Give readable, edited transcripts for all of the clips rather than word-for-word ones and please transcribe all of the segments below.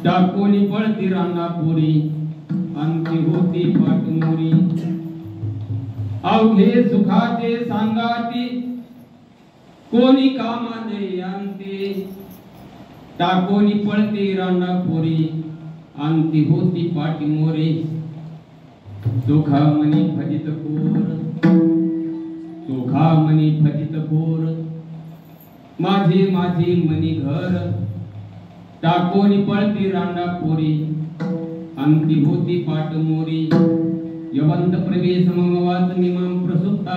टाकोनी पळती रांगापुरी अंती होती पाटमोरी अवघे सुखाचे सांगाती कोणी कामाने अंती टाकोनी पळती रांगापुरी अंती होती पाटमोरी सुखामणी फजित कोर माझी माझी मनी घर टाकोनी पळती रांगापुरी अंती होती पाटमोरी यवंत प्रवेश ममवाच निमं प्रसुप्ता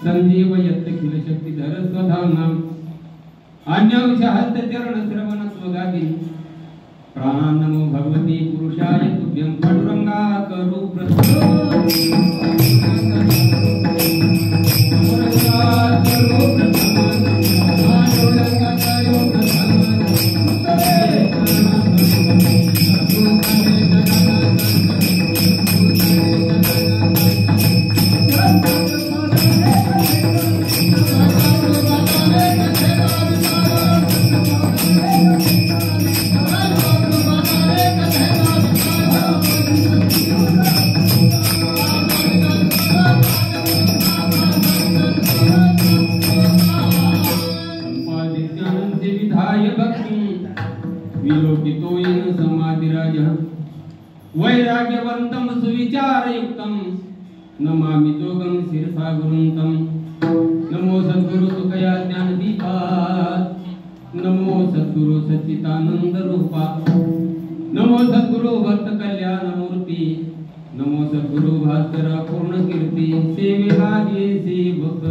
संजीव यत्त खिल शक्तिधर स्वधाम अन्यंश हस्त चरण श्रवण स्वगादी प्राणा नमो भगवती पुरुषाय तुभ्यं पांडुरंगा करू वैराग्यवंतम सुविचारयुक्तम नमामि जोगम शिरसा गुरुंतम नमो सद्गुरु सुखया ज्ञानदीपा नमो सद्गुरु सच्चिदानंद रूपा नमो सद्गुरु भक्त कल्याण मूर्ती नमो सद्गुरु भास्कर पूर्ण कीर्ती सेवेला येसी भक्त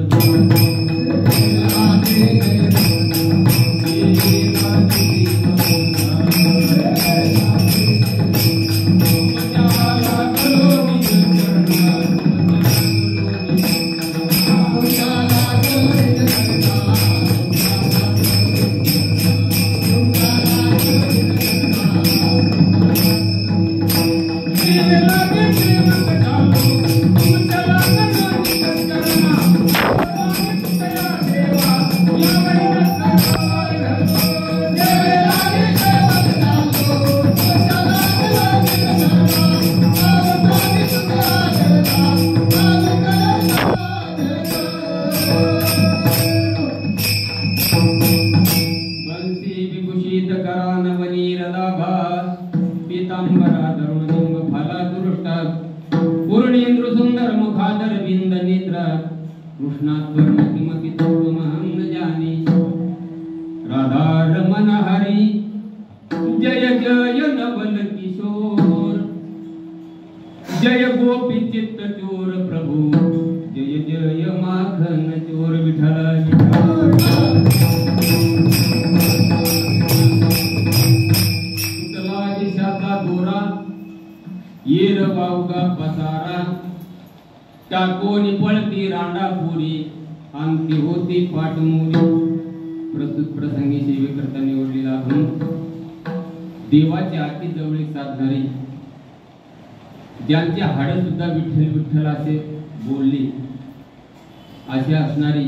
जय गोपी चित्त चोर प्रभु जय जय माखन चोर विठ्ठल विठ्ठला दिशाचा दोरा येर वावगा पसारा टाकोनी पळती रांडापुरी अंती होती पाटमोरी प्रस्तुत प्रसंगी सेवेकरता निवडलेला देवाचे अति जवळीक साधणारी ज्यांचे हाड सुद्धा विठ्ठल विठ्ठल असे बोलले असे असणारी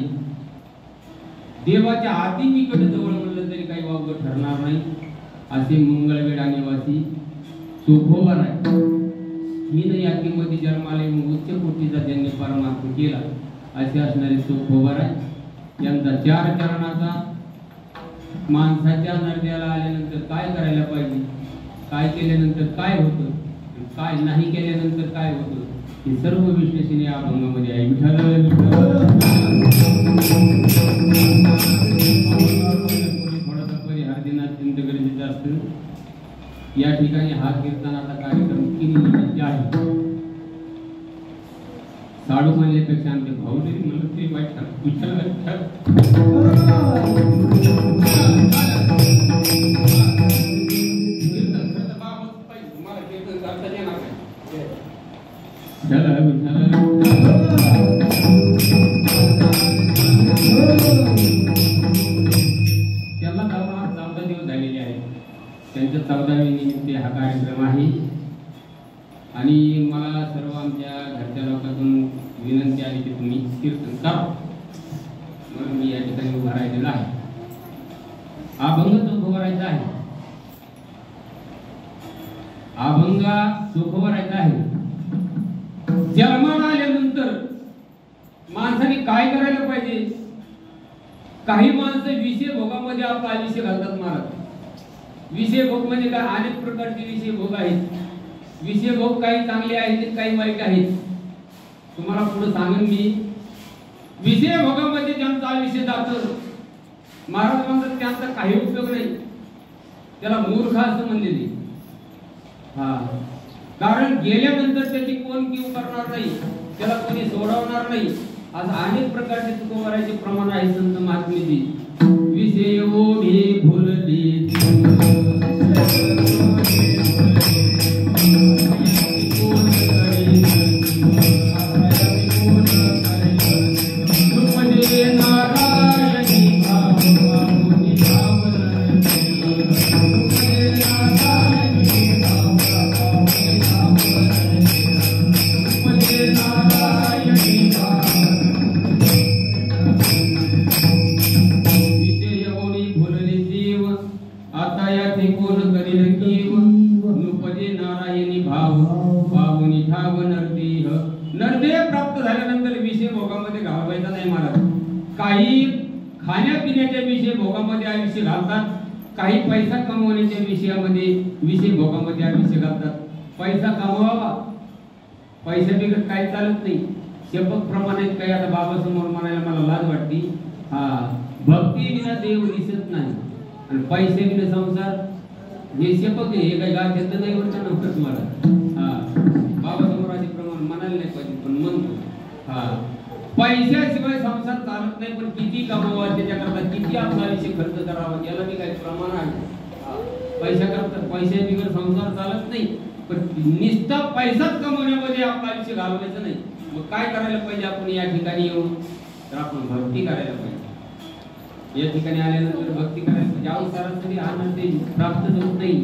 देवाच्या अति निकट जवळ म्हणलं तरी काही वावग ठरणार नाही असे मंगळवेढा निवासी चोखोवर आहे हीन यातीमध्ये जन्माले उच्च कोटीचा त्यांनी परमार्थ केला असे असणारे चोखोवर आहे यांचा 4 चरणाचा माणसाच्या नरद्याला आल्यानंतर काय करायला पाहिजे काय केल्यानंतर काय होतं काय नाही केल्यानंतर काय होतं हे सर्व विश्लेषण या अभंगामध्ये आहे विठ्ठल थोडासा परिहार देणं अत्यंत गरजेचं असतं या ठिकाणी हा कीर्तनाचा कार्यक्रम 3 मिनिटांचा आहे साडू म्हणल्यापेक्षा आमचे भाऊ जरी म्हणलं तरी वाईट त्याला 14 दिवस झालेले आहेत. त्यांच्या 14व्या निमित्त हा कार्यक्रम आहे आणि मला सर्व आमच्या घरच्या लोकांतून विनंती आली की तुम्ही कीर्तन करा. म्हणून मी या ठिकाणी उभा राहिलेला आहे. अभंग चोखवरायचा आहे. अभंगा चोखवरायचा आहे. जन्माला आल्यानंतर माणसाने काय करायला पाहिजे? काही माणसं विषय भोगामध्ये आपलं आयुष्य घालतात महाराज. विषय भोग म्हणजे काय? अनेक प्रकारचे विषय भोग आहेत. विषय भोग काही चांगले आहेत, काही वाईट आहेत. तुम्हाला पुढे सांगेन मी. विषय भोगामध्ये ज्यांचं आयुष्य जातं महाराज म्हणतात त्यांचा काही उपयोग नाही, त्याला मूर्ख असं म्हणलेले. कारण गेल्यानंतर त्याची कोण कीव करणार नाही, त्याला कोणी सोडवणार नाही. असं अनेक प्रकारचे चुकवरायचे प्रमाण आहे संत महात्मेची. विषय ओढे भुलले काही पैसा कमवण्याच्या विषयामध्ये विषय भोगामध्ये आयुष्य घालतात. पैसा कमवावा, पैसा बिगत काही चालत नाही. शेपक प्रमाणे काही आता बाबा समोर म्हणायला मला लाज वाटते. भक्ती विना देव दिसत नाही आणि पैसे विना संसार हे शेपक आहे. हे काही गाठ घेत नाही म्हणता नव्हतं तुम्हाला. बाबा समोर असे प्रमाण म्हणायला नाही पाहिजे पण म्हणतो. पैशाशिवाय संसार चालत नाही. पण किती कमवावा, त्याच्याकरता किती आपला आयुष्य खर्च करावा याला बी काही प्रमाण आहे. पैसा करता पैशा बिगर संसार चालत नाही. पण निस्ता पैसाच कमवण्यामध्ये आपलं आयुष्य घालवायचं नाही. मग काय करायला पाहिजे? आपण या ठिकाणी येऊन तर आपण भक्ती करायला पाहिजे. या ठिकाणी आल्यानंतर भक्ती करायला पाहिजे. अहो सरासरी आनंद प्राप्त होत नाही.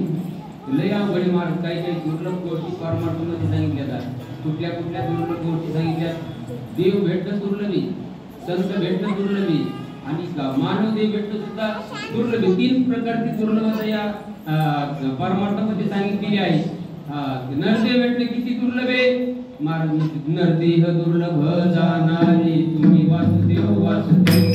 लय अवघड मार्ग काही काही दुर्लभ गोष्टी परमार्थामध्ये सांगितल्या जातात. कुठल्या कुठल्या दुर्लभ गोष्टी सांगितल्या. देव भेटणं दुर्लभी, संत भेटणं दुर्लभी आणि मानव देव भेटणं सुद्धा दुर्लभी. 3 प्रकारची दुर्लभता या परमार्थामध्ये सांगितलेली आहे. नरदेव भेटणे किती दुर्लभ आहे महाराज. नरदेह दुर्लभ जाणारे तुम्ही वासुदेव वासुदेव.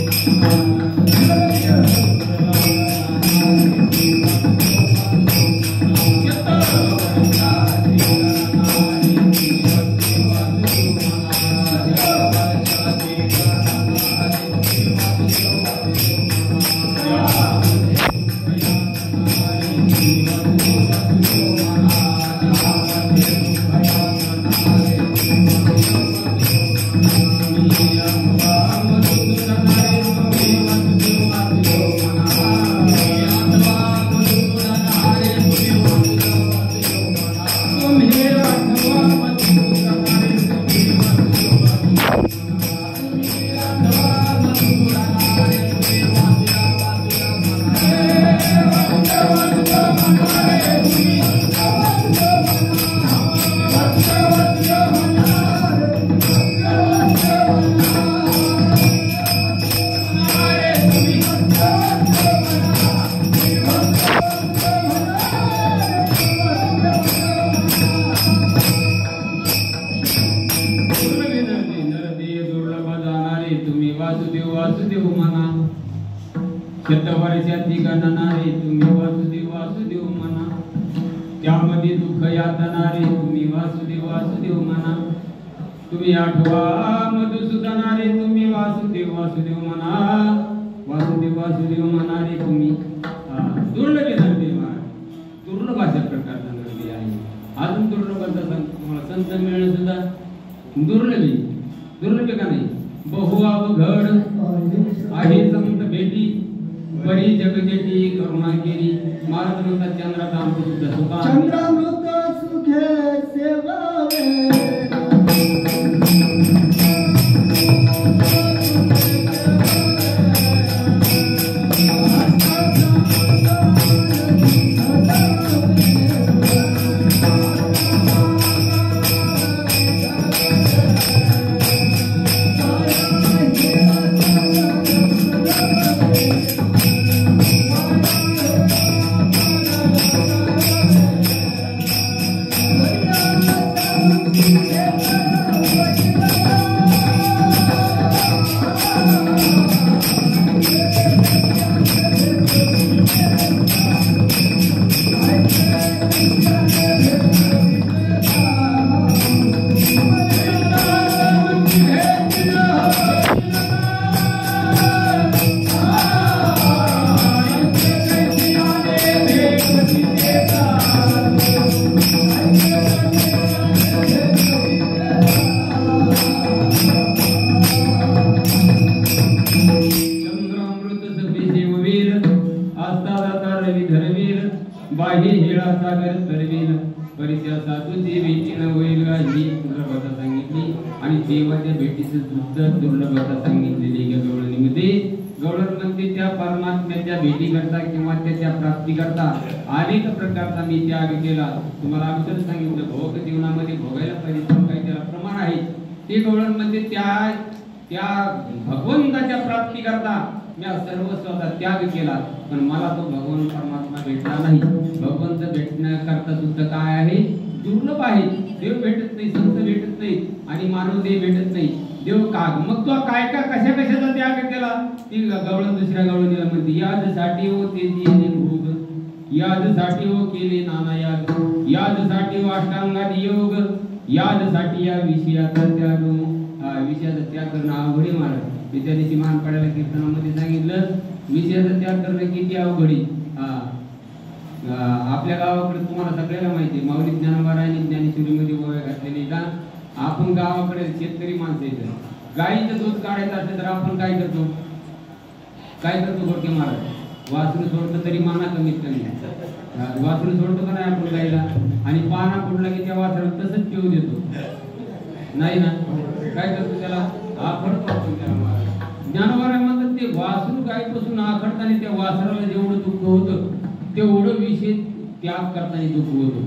शतवर्षाची गणना रे तुम्ही वासुदेव वासुदेव म्हणा. त्यामध्ये दुःख यातना रे तुम्ही वासुदेव वासुदेव म्हणा. तुम्ही आठवा मधुसूदना रे तुम्ही वासुदेव वासुदेव म्हणा. वासुदेव वासुदेव म्हणा रे तुम्ही. दुर्लभ नरदेव महाराज, दुर्लभ अशा प्रकारचा नरदेव आहे. अजून दुर्लभ तुम्हाला संत मिळणं सुद्धा दुर्लभ. घड आहे संत भेटी परी जगजेटी करुणा केली. महाराज म्हणतात चंद्रामृत सुखा चंद्रामृत सुखे सेवावे बाही हेळा सागर तरवेल परिचय साधूची भेटी न होईल का ही दुर्लभता सांगितली. आणि देवाच्या भेटीचं सुद्धा दुर्लभता सांगितलेली आहे गवळणीमध्ये. गवळण म्हणते त्या परमात्म्याच्या भेटी करता किंवा त्याच्या प्राप्ती करता अनेक प्रकारचा मी त्याग केला. तुम्हाला अगोदर सांगितलं भोग जीवनामध्ये भोगायला परिश्रम काही त्याला प्रमाण आहे. ते गवळण म्हणजे त्या भगवंताच्या प्राप्ती करता मी सर्वस्वाचा त्याग केला, पण मला तो भगवान परमात्मा भेटला नाही. भगवंत भेटण्याकरता सुद्धा काय आहे, दुर्लभ आहे. देव भेटत नाही, संत भेटत नाही आणि मानव देव भेटत नाही. देव का मग तो काय का कशा कशाचा त्याग केला. ती गवळण दुसऱ्या गवळणीला म्हणते याजसाठी हो ते दिले भोग, याजसाठी हो केले नाना याग, याजसाठी हो अष्टांगात योग, याजसाठी या विषयाचा त्याग. विषयाचा त्याग करणं अवघड आहे महाराज. ते त्या दिवशी महानपाड्याला कीर्तनामध्ये सांगितलं विषयाचा त्याग करणं किती अवघड आहे. आपल्या गावाकडे तुम्हाला सगळ्याला माहिती आहे, माऊली ज्ञानोबा आणि ज्ञानेश्वरीमध्ये गोव्या घातलेली का. आपण गावाकडे शेतकरी माणसं येतं, गाईचं दूध काढायचं असेल तर आपण काय करतो गोडके महाराज, वासरू सोडतो तरी माना कमीत कमी. वासरू सोडतो का नाही आपण गाईला, आणि पाना फुटला की त्या वासराला तसंच पिऊ देतो नाही ना. काय करतो त्याला आखडतो आपण त्याला. ज्ञानोबा म्हणतात ते वासरू गाईपासून आखडताना त्या वासराला जेवढं दुःख होतं तेवढं विषय त्याग करताना दुःख होतं.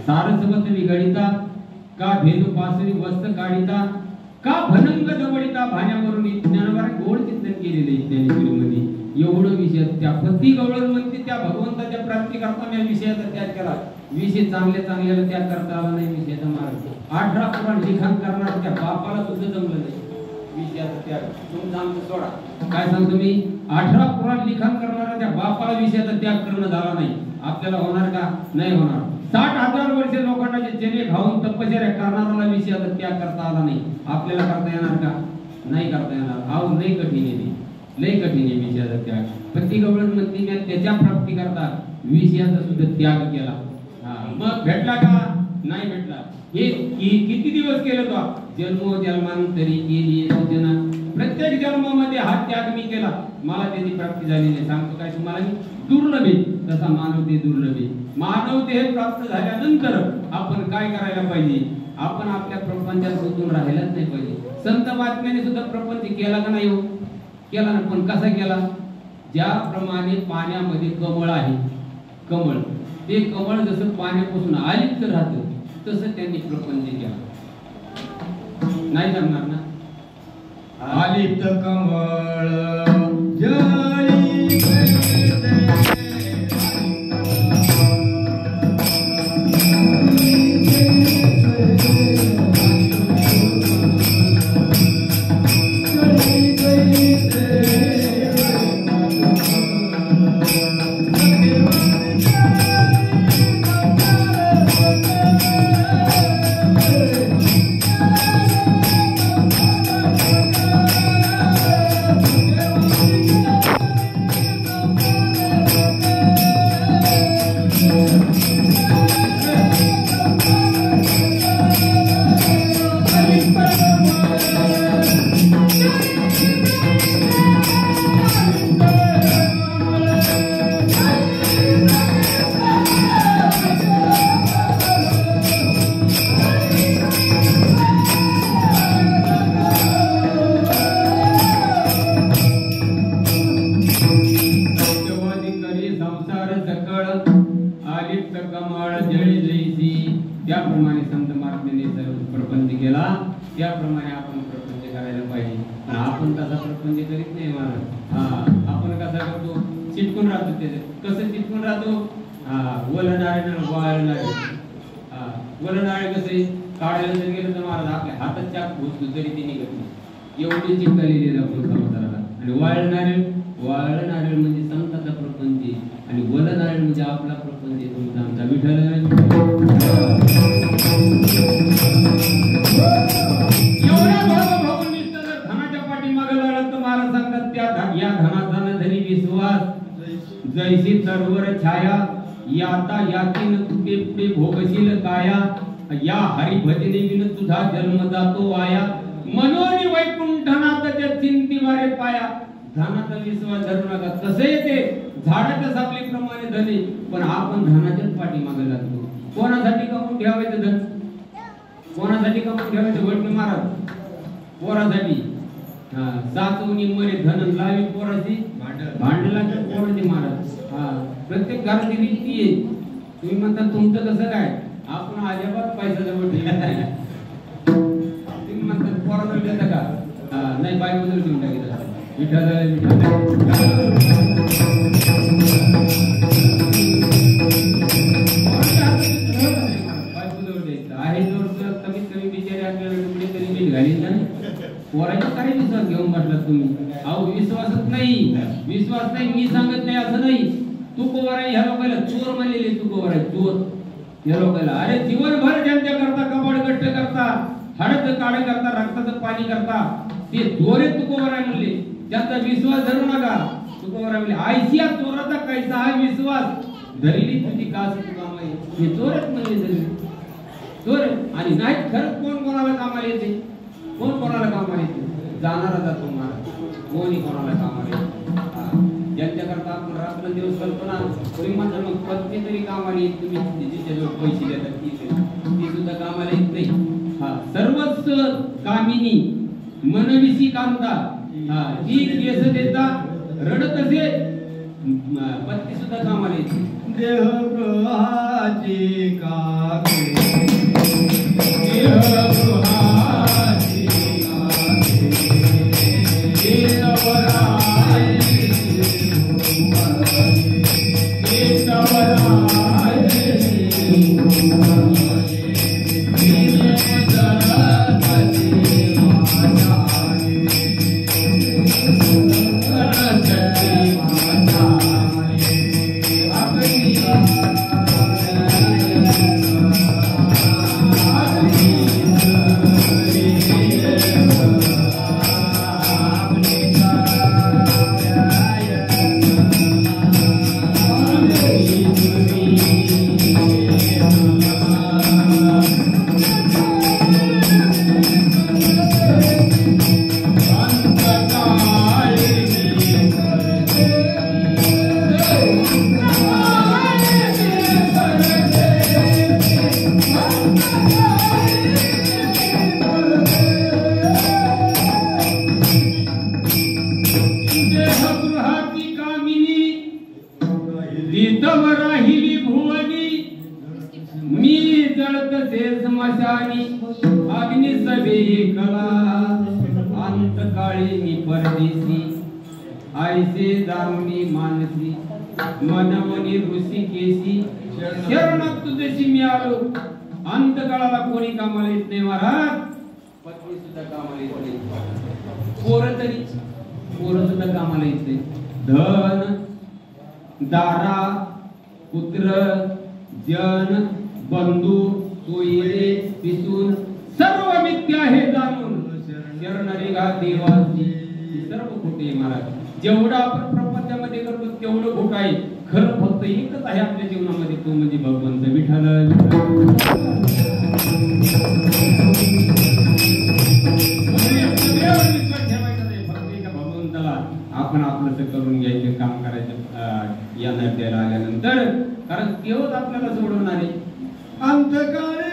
सारसवत विघडिता का भेदू पासरी वस्त काढिता का भनंग दवडिता भाण्यावरून ज्ञानोबा गोड चिंतन केलेले ज्ञानेश्वरीमध्ये. एवढं विषय त्या पती गवळण म्हणते त्या भगवंताच्या प्राप्ती करता मी विषयाचा त्याग केला. विषय चांगल्याला त्याग करता आला नाही विषयाचा मार्ग. 18 पुराण लिखाण करणार त्या बापाला सुद्धा जमलं नाही विषयाचा त्याग. तुम सांगतो सोडा काय सांगतो मी, 18 पुराण लिखाण करणारा त्या बापाला विषयाचा त्याग करणं झाला नाही. आपल्याला होणार का, नाही होणार. 60,000 वर्ष लोकांना जे चणे खाऊन तपश्चर्या करणाऱ्याला विषयाचा त्याग करता आला नाही. आपल्याला करता येणार का, नाही करता येणार. आव लई कठीण आहे, लई कठीण आहे विषयाचा त्याग. पण ती गवळण म्हणते मी त्याच्या प्राप्ती करता विषयाचा सुद्धा त्याग केला. मग भेटला का, नाही भेटला. हे किती दिवस केलं तो, जन्मोजन्मांतरी केली सूचना. प्रत्येक जन्मामध्ये हा त्याग मी केला, मला त्याची प्राप्ती झालेली आहे. सांगतो काय तुम्हाला मी, दुर्लभ आहे. तसा मानव देह दुर्लभ आहे. मानव देह प्राप्त झाल्यानंतर आपण काय करायला पाहिजे, आपण आपल्या प्रपंचात गुंतून राहिलाच नाही पाहिजे. संत महात्म्याने सुद्धा प्रपंच केला का नाही हो, केला ना. पण कसा केला, ज्याप्रमाणे पाण्यामध्ये कमळ आहे, कमळ ते कमळ जसं पाण्यापासून आलिप्त राहतं तसं त्यांनी प्रपंच केला. नाही जमणार ना. आलिप्त कमळ जळी केला त्याप्रमाणे आपण प्रपंच करायला पाहिजे. पण आपण तसा प्रपंच करीत नाही महाराज. आपण कसा करतो, चिटकून राहतो. त्याच्यात कसं चिटकून राहतो, वळणारे वाळणारे. वळणारे कसे काढायला जर गेलं तर महाराज आपल्या हातात चाक घुसतो तरी ते निघत नाही, एवढी चिटकलेली आपण समाजाला. आणि वाळणारे म्हणजे संताचा प्रपंच आणि वळणारे म्हणजे आपला प्रपंच तुमचा आमचा विठ्ठल. एवढ्या भावभावनी धनाच्या पाठीमागे लागलं तर महाराज सांगतात त्या या धनाचा न धनी विश्वास जैसी सर्वर छाया याता यातीन तुटे पुढे भोगशील काया या हरिभजने विन तुझा जन्म जातो वाया मनोनी वैकुंठनाथ त्या चिंतीवारे पाया. धनाचा विश्वास धरू नका. तसे येते झाडाच्या सावलीप्रमाणे धने, पण आपण धनाच्याच पाठीमागे लागतो. कोणासाठी कमवून ठेवायचं धन, कोणासाठी कमवून ठेवायचं वडके महाराज, पोरासाठी. साचवणी मरे धन लावी पोराची भांडला पोराची महाराज. प्रत्येक घराची रीती आहे. तुम्ही म्हणता तुमचं कसं काय, आपण अजिबात पैसा जवळ ठेवत नाही. तुम्ही म्हणता पोराला देता का, नाही बायको जवळ ठेवून टाकीत. विठ्ठल बायको जवळ द्यायचं आहे. जवळ कमीत कमी बिचारे आपल्याला तुकडे तरी मीठ घालीन नाही. पोराचा काय विश्वास घेऊन बसलात तुम्ही. अहो विश्वासच नाही, विश्वास नाही. मी सांगत नाही असं नाही. तू कोवर आहे ह्या लोकांना चोर म्हणलेले, तू कोवर आहे चोर या लोकांना. अरे जीवनभर ज्यांच्या करता कबाड कष्ट करता, हळद काढ करता, रक्ताचं पाणी करता, ते चोर तू कोवर आहे म्हणले. त्यांचा विश्वास धरू नका. तू कोवर आहे म्हणले. आयसिया चोराचा कैसा हा विश्वास धरली तुझी कास कामा आहे. हे चोरच म्हणले धरली चोर. आणि नाही खरंच कोण कोणाला कामाला येते, कोण कोणाला कामाला येते, जाणारा जातो महाराज. कोणी कोणाला कामाला येते. ज्यांच्या करता आपण रात्र दिवस करतो ना, तरी मात्र मग पत्नी तरी कामाला येत. तुम्ही जिच्याजवळ पैसे देतात ती सुद्धा कामाला येत नाही. सर्वच कामिनी मनविसी कामता ती केस देता रडत असे पत्नी सुद्धा कामाला येते. देहगृहाची कामे मनवनी ऋषिकेशी शरणात तुझ्याशी मी आलो. अंतकाळाला कोणी कामाला येत नाही महाराज. पत्नी सुद्धा कामाला येत नाही. पोरं सुद्धा कामाला येत नाही. धन दारा पुत्र जन बंधू सोयरे पिसून सर्व मिथ्या हे जाणून शरणरे गा देवाची सर्व खोटे महाराज. जेवढं आपण प्रपंचामध्ये करतो तेवढं खोट आहे. खरं फक्त एकच आहे आपल्या जीवनामध्ये, तो म्हणजे भगवंत विठ्ठल. फक्त एका भगवंताला आपण आपलं करून घ्यायचं, काम करायचं या नद्याला आल्यानंतर. कारण तेव्हाच आपल्याला सोडवणार आहे. अंतकाळी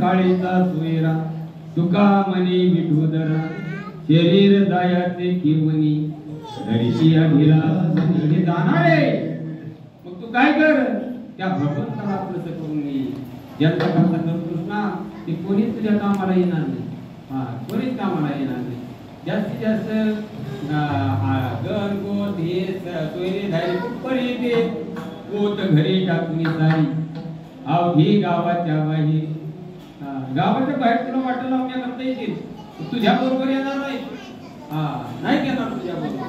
काळीचा सोयरा तुका म्हणे विठोदरा शरीर दायाचे किवनी धडीची अभिला हे जाणारे. मग तू काय कर त्या भगवंताला प्रसन्न करून घे. ज्यांचा करता करतोस ना ते कोणीच तुझ्या कामाला येणार नाही. कोणीच कामाला येणार नाही. जास्तीत जास्त गण गोत हे सोयरे धायरे कुठपर येते गोत घरी टाकून सारी अवघी गावाच्या बाहेर. गावाच्या बाहेर तुला वाटलं लावण्या करता येतील तुझ्या बरोबर येणार नाही. नाही येणार तुझ्या बरोबर.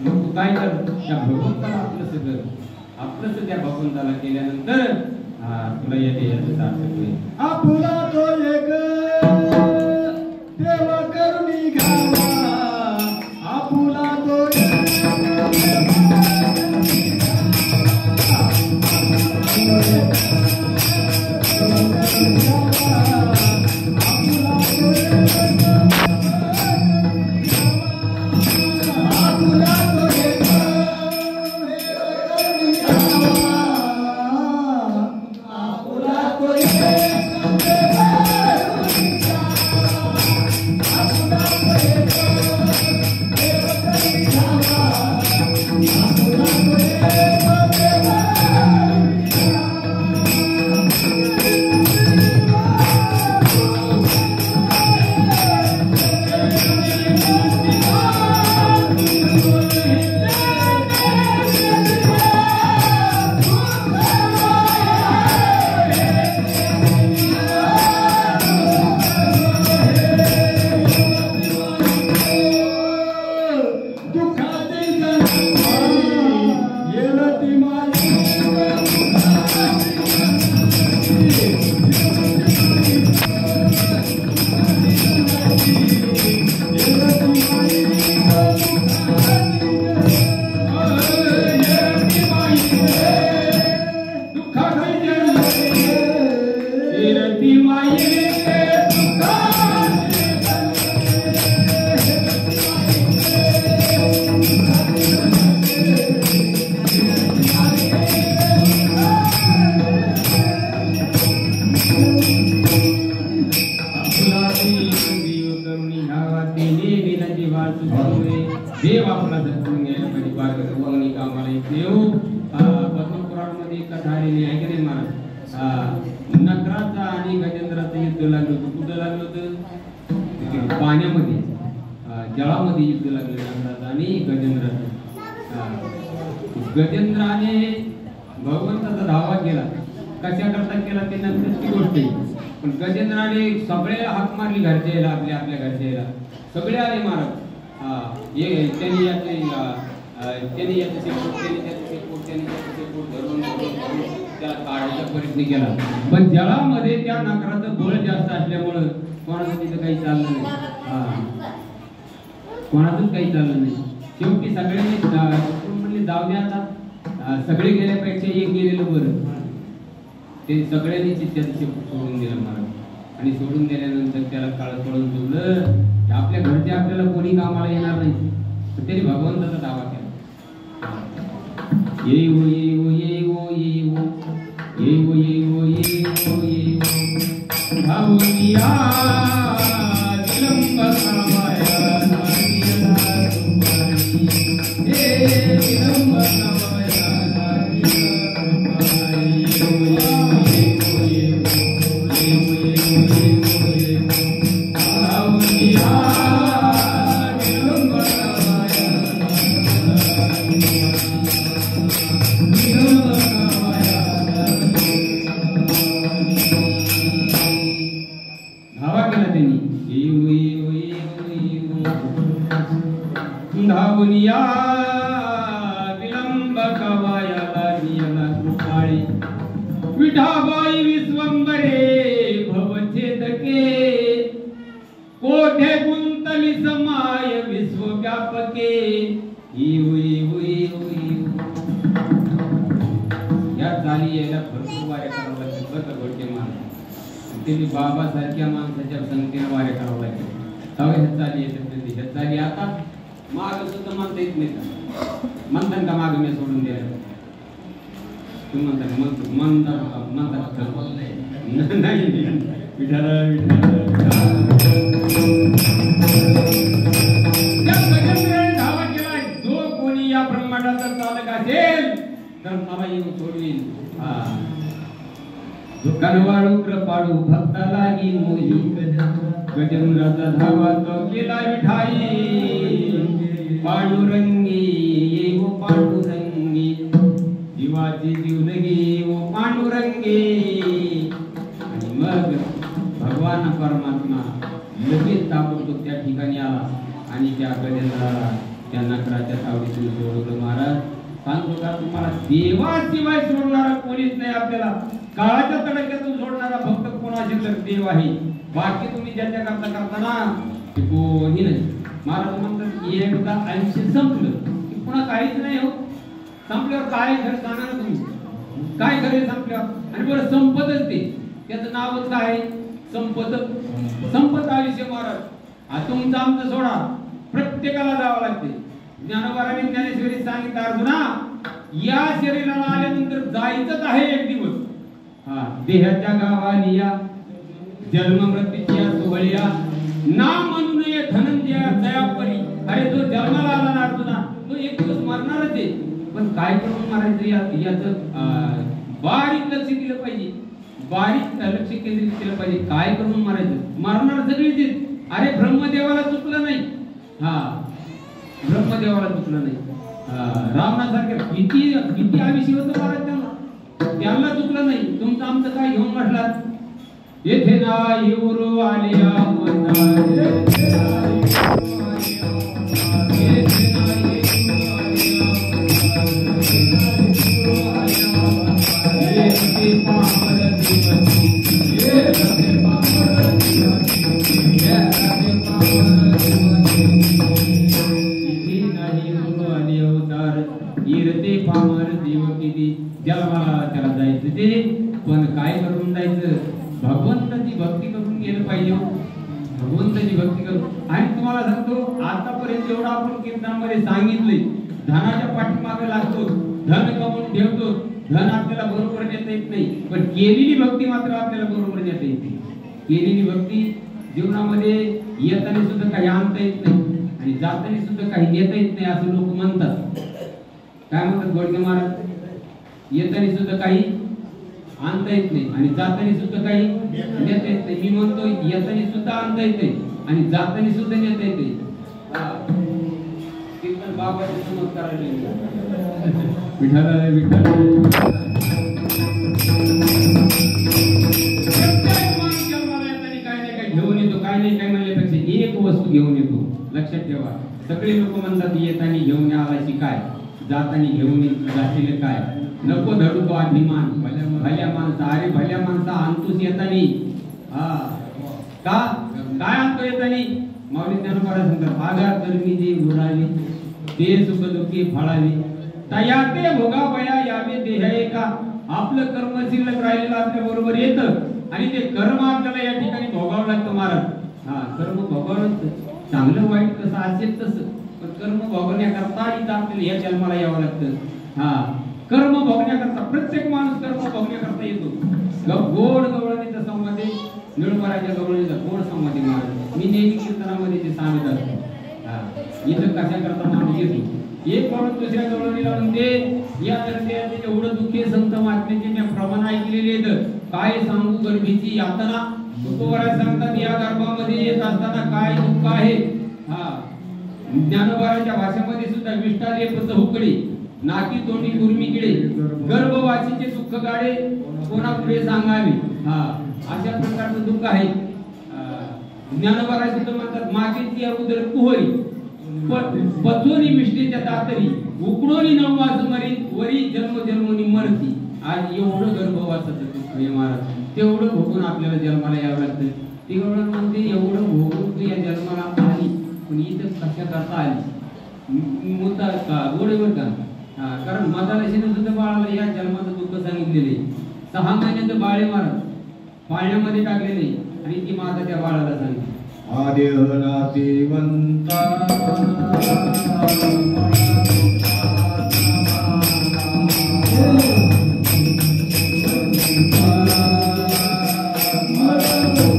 मग तू काय कर त्या भगवंताला आपलंच कर. आपलंच त्या भगवंताला केल्यानंतर तुला येते याचं सार्थक होईल. आपुला तो एक देव करुणी घावा आपुला तो देव आपला दर्शन घ्यायला पाहिजे. बागवणी कामाला देव पद्मपुराणमध्ये कथा आलेली आहे की नाही महाराज. नकराचा आणि गजेंद्राचं युद्ध लागलं होतं. कुठं लागलं होतं? पाण्यामध्ये जळामध्ये युद्ध लागलं नकराचं आणि गजेंद्राचं. गजेंद्राने भगवंताचा धावा केला. कशा करता केला ते नंतरची गोष्ट आहे. पण गजेंद्राने सगळ्या हाक मारली घरच्या यायला आपल्या घरच्या यायला सगळे आले महाराज. त्यांनी याचं शेपूट धरून त्याला काढायचा प्रयत्न केला. पण जळामध्ये त्या नकराचं बळ जास्त असल्यामुळं कोणाचं तिथं काही चाललं नाही. कोणाचंच काही चाललं नाही. शेवटी सगळ्यांनी म्हणले जाऊ द्या आता सगळे गेल्यापेक्षा एक गेलेलं बरं. ते सगळ्यांनी त्याचं शेपूट सोडून दिलं महाराज. आणि सोडून दिल्यानंतर त्याला कळून ठेवलं आपल्या घरचे आपल्याला कोणी कामाला येणार नाही. त्यांनी भगवंताचा दावा केला. येऊ येऊ येऊ येऊ येऊ येऊ येऊ येऊ भाऊनिया विलंब करावया हे विलंब करावया धावनिया विलंब कवायाला नियला कृपाळी विठाबाई विश्वंबरे भवछेदके कोठे गुंतली समाय विश्वव्यापके या चाली यायला भरपूर वाऱ्या करावं लागतात. बरं घोडके माणूस ते बाबासारख्या माणसाच्या संगतीने वाऱ्या करावं लागतात. तेव्हा ह्या चाली येतात. ह्या चाली आता माग सुद्धा म्हणता येत नाही का? म्हणतात का माग मी सोडून द्यायला? तुम्ही म्हणता म्हणता नाही विठ्ठल विठ्ठल धावा केलाय, जो कोणी या ब्रह्मांडाचा चालक असेल तर मला येऊन सोडवील. कनवाळू कृपाळू भक्ता लागी मोही, गजेंद्राचा धावा तो केला विठाई. पांडुरंगी ये वो पांडुरंगी, जीवाची जीवलगी वो पांडुरंगी. आणि मग भगवान परमात्मा लगेच ताबडतोब त्या ठिकाणी आला आणि त्या गजेंद्राला त्या नकराच्या सावलीतून सोडवलं. महाराज सांगतो का तुम्हाला, देवाशिवाय सोडणारा कोणीच नाही. आपल्याला काळाच्या तडक्यातून सोडणारा फक्त कोणाचे तर देव आहे. बाकी तुम्ही ज्याच्या करता करताना ते कोणी नाही. महाराज म्हणतात एकदा आयुष्य संपलं की पुन्हा काहीच नाही हो. संपल्यावर काय घर सांगा ना तुम्ही, काय खरे संपल्यावर. आणि बरं संपतच ते, त्याचं नावच काय, संपत. संपत आयुष्य. महाराज तुमचं आमचं सोडा, प्रत्येकाला जावं लागते. ज्ञानोबारांनी ज्ञानेश्वरी सांगितलं, अर्जुना या शरीराला आल्यानंतर जायचंच आहे एक दिवस. देहाच्या गावाली या, जन्म मृत्यूच्या सोहळ्या, नाम म्हणू नये धनंजया जयापरी. अरे जो जन्माला आला ना अर्जुना, तो एक दिवस मरणारच आहे. पण काय करून मारायचं याचं बारीक लक्ष दिलं पाहिजे, बारीक लक्ष केंद्रित केलं पाहिजे. काय करून मारायचं, मारणार सगळीच. अरे ब्रह्मदेवाला चुकलं नाही. ब्रह्मदेवाला चुकलं नाही. रावणासारख्या किती आविषय होतं महाराज त्यांना चुकलं नाही. तुमचं आमचं काय घेऊन म्हटलात. येथे नाही उरू आलिया जन्माला त्याला जायचं ते. पण काय करून जायचं, भगवंताची भक्ती करून गेलं पाहिजे. भगवंताची भक्ती करून. आणि तुम्हाला सांगतो आतापर्यंत एवढं आपण कीर्तनामध्ये सांगितलंय, धनाच्या पाठीमागे लागतो, धन कमवून ठेवतो, धन आपल्याला बरोबर नेता येत नाही. पण केलेली भक्ती मात्र आपल्याला बरोबर नेता येते. केलेली भक्ती जीवनामध्ये येताना सुद्धा काही आणता येत नाही आणि जाताना सुद्धा काही नेता येत नाही असं लोक म्हणतात. काय म्हणतात गोडके महाराज, येताना सुद्धा काही आणता येत नाही आणि जाताना सुद्धा काही नेता येत नाही. मी म्हणतो येताना सुद्धा आणता येते आणि जाताना सुद्धा नेता येते. कीर्तन बाबाचे चमत्कार विठ्ठल विठ्ठल. घेऊन येतो, काय नाही काय म्हणल्यापेक्षा एक वस्तू घेऊन येतो. लक्षात ठेवा, सगळे लोक म्हणतात येताना घेऊन आलायची काय, जाताना घेऊन जातील काय. नको धरू तो अभिमान भल्या माणसा. अरे भल्या माणसा आणतोच येतानी. का काय आणतो येतानी. माऊली ज्ञानोबा सांगतात, आगा कर्मी जे उरावे ते सुख दुःखी फळावे, तया ते भोगावया यावे देह का. आपलं कर्म शिल्लक राहिलेलं आपल्या बरोबर येतं आणि ते कर्म आपल्याला या ठिकाणी भोगावं लागतं. महाराज कर्म भोगावं, चांगलं वाईट कसं असेल तसं, पण कर्म भोगण्याकरता इथं आपल्याला या जन्माला यावं लागतं. कर्म भोगण्याकरता प्रत्येक माणूस कर्म भोगण्याकरता येतो. गोड गवळणीचा संवाद आहे, निळवराच्या गवळणीचा गोड संवाद आहे. महाराज मी नेहमी कीर्तनामध्ये ते सांगत असतो. इथं कशा करता माणूस येतो, एक म्हणून दुसऱ्या गवळणीला म्हणते या दर्शनाचे एवढं दुःखे संत महात्म्याचे मी प्रमाण ऐकलेले आहेत, काय सांगू गर्भीची यातना. तुकोबराज सांगतात या गर्भामध्ये येत असताना काय दुःख आहे. ज्ञानोबाराच्या भाषेमध्ये सुद्धा विष्टालेप चहुकडे, नाकी तोंडी कुर्मीकडे, गर्भवासीचे दुःख गाडे कोणा पुढे सांगावे. अशा प्रकारचं दुःख आहे. ज्ञानोबाराज सुद्धा म्हणतात मागेची उदर कुहरी, पचोनी मिष्टीच्या दातरी, उकडोनी नववास मरी, वरी जन्म जन्मोनी मरती. आज एवढं गर्भवासाचं दुःख आहे महाराज, तेवढं भोगून आपल्याला जन्माला यावं लागतं. तेवढं म्हणते एवढं भोगून तू या जन्माला आली, पण इथं कशा करता आली मुद्दा का गोडेवर का. कारण मदालशीनं सुद्धा बाळाला या जन्माचं दुःख सांगितलेले. 6 महिन्याचं बाळे महाराज पाळण्यामध्ये टाकलेले आणि ती माता त्या बाळाला सांगितली आदेह नातेवंता Oh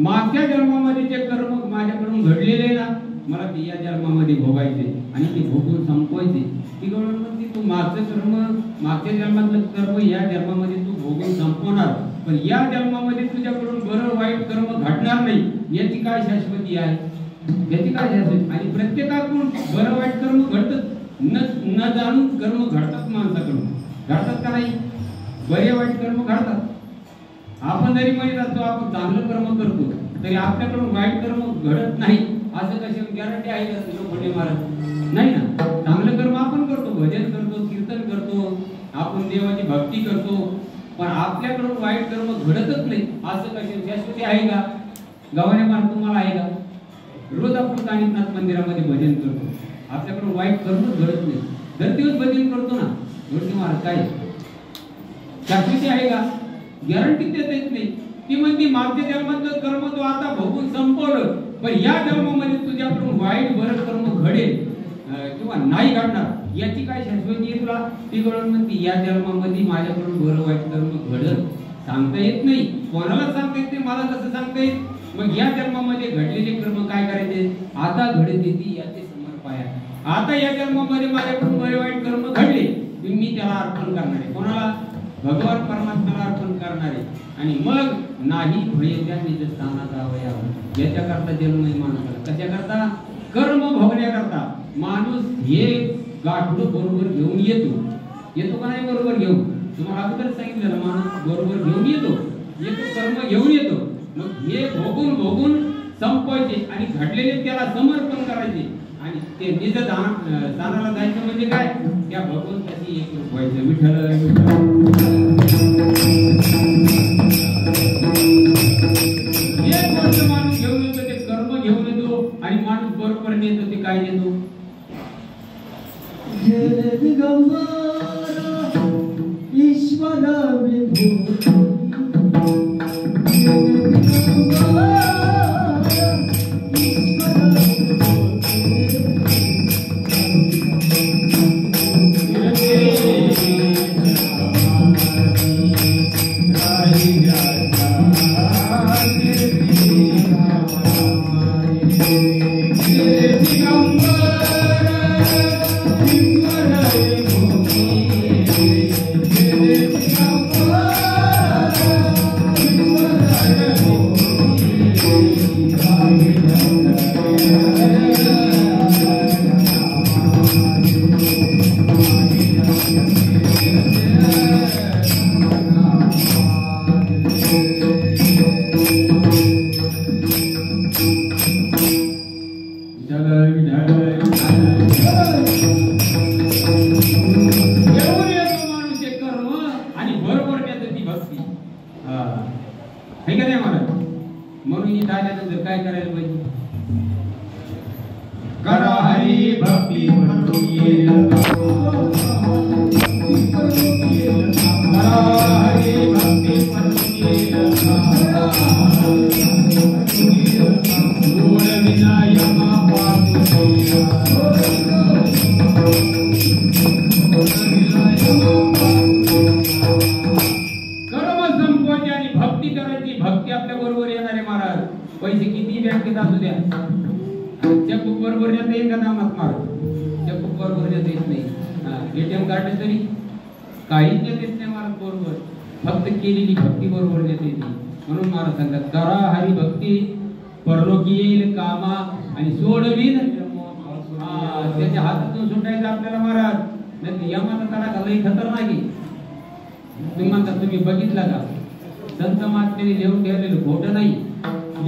मागच्या जन्मामध्ये जे कर्म माझ्याकडून घडलेले ना मला ते या जन्मामध्ये भोगायचे आणि ते भोगून संपवायचे. ती गवळण म्हणते तू मागचं कर्म मागच्या जन्मातलं कर्म या जन्मामध्ये तू भोगून संपवणार, पण या जन्मामध्ये तुझ्याकडून बरं वाईट कर्म घडणार नाही याची काय शाश्वती आहे? याची काय शाश्वती? आणि प्रत्येकाकडून बरं वाईट कर्म घडतं, न जाणून कर्म घडतात, माणसाकडून घडतात का नाही? बरे वाईट कर्म घडतात. आपण जरी म्हणत असतो आपण चांगलं कर्म करतो तरी आपल्याकडून वाईट कर्म घडत नाही असं कशी गॅरंटी आहे का? लोक मारत नाही ना. चांगलं कर्म आपण करतो, भजन करतो, कीर्तन करतो, आपण देवाची भक्ती करतो, पण आपल्याकडून वाईट कर्म घडतच नाही असं कशी शाश्वती आहे का? गव्हाणे मार तुम्हाला आहे का? रोज आपण कानिकनाथ मंदिरामध्ये भजन करतो, आपल्याकडून वाईट कर्म घडत नाही, दर दिवस भजन करतो ना. गोष्टी महाराज काय शाश्वती आहे का? गॅरंटी देता येत नाही. ती म्हणती मागच्या जन्मातलं कर्म तू आता भोगून संपवलं, पण या जन्मामध्ये तुझ्याकडून वाईट बरं कर्म घडेल किंवा नाही घडणार याची काय शाश्वती आहे तुला? ती कळून म्हणते या जन्मामध्ये माझ्याकडून बरं वाईट कर्म घडलं सांगता येत नाही, कोणालाच सांगता येत नाही, मला कसं सांगता येईल? मग या जन्मामध्ये घडलेले कर्म काय करायचे? आता घडत येते याचे समर्पाया. आता या जन्मामध्ये माझ्याकडून बरे वाईट कर्म घडले मी त्याला अर्पण करणार आहे. कोणाला? भगवान परमात्म्याला अर्पण करणार आहे. आणि मग नाही भय त्या निज स्थानात आवयावं. याच्याकरता जन्मही माणसाला कशाकरता? कर्म भोगण्याकरता. माणूस हे गाठोडं बरोबर घेऊन येतो का नाही? बरोबर घेऊन तुम्हाला अगोदर सांगितलं ना, माणूस बरोबर घेऊन येतो, कर्म घेऊन येतो. मग हे भोगून संपवायचे आणि घडलेले त्याला समर्पण करायचे आणि ते निज स्थानाला जायचं म्हणजे काय? त्या भगवंताची एक रूप व्हायचं. विठ्ठल एक गोष्ट माणूस घेऊन येतो, ते कर्म घेऊन येतो आणि माणूस बरोबर नेतो. ते काय नेतो? ईश्वर तुम्ही बघितला का? संत महात्म्याने लिहून ठेवलेलं खोटं नाही.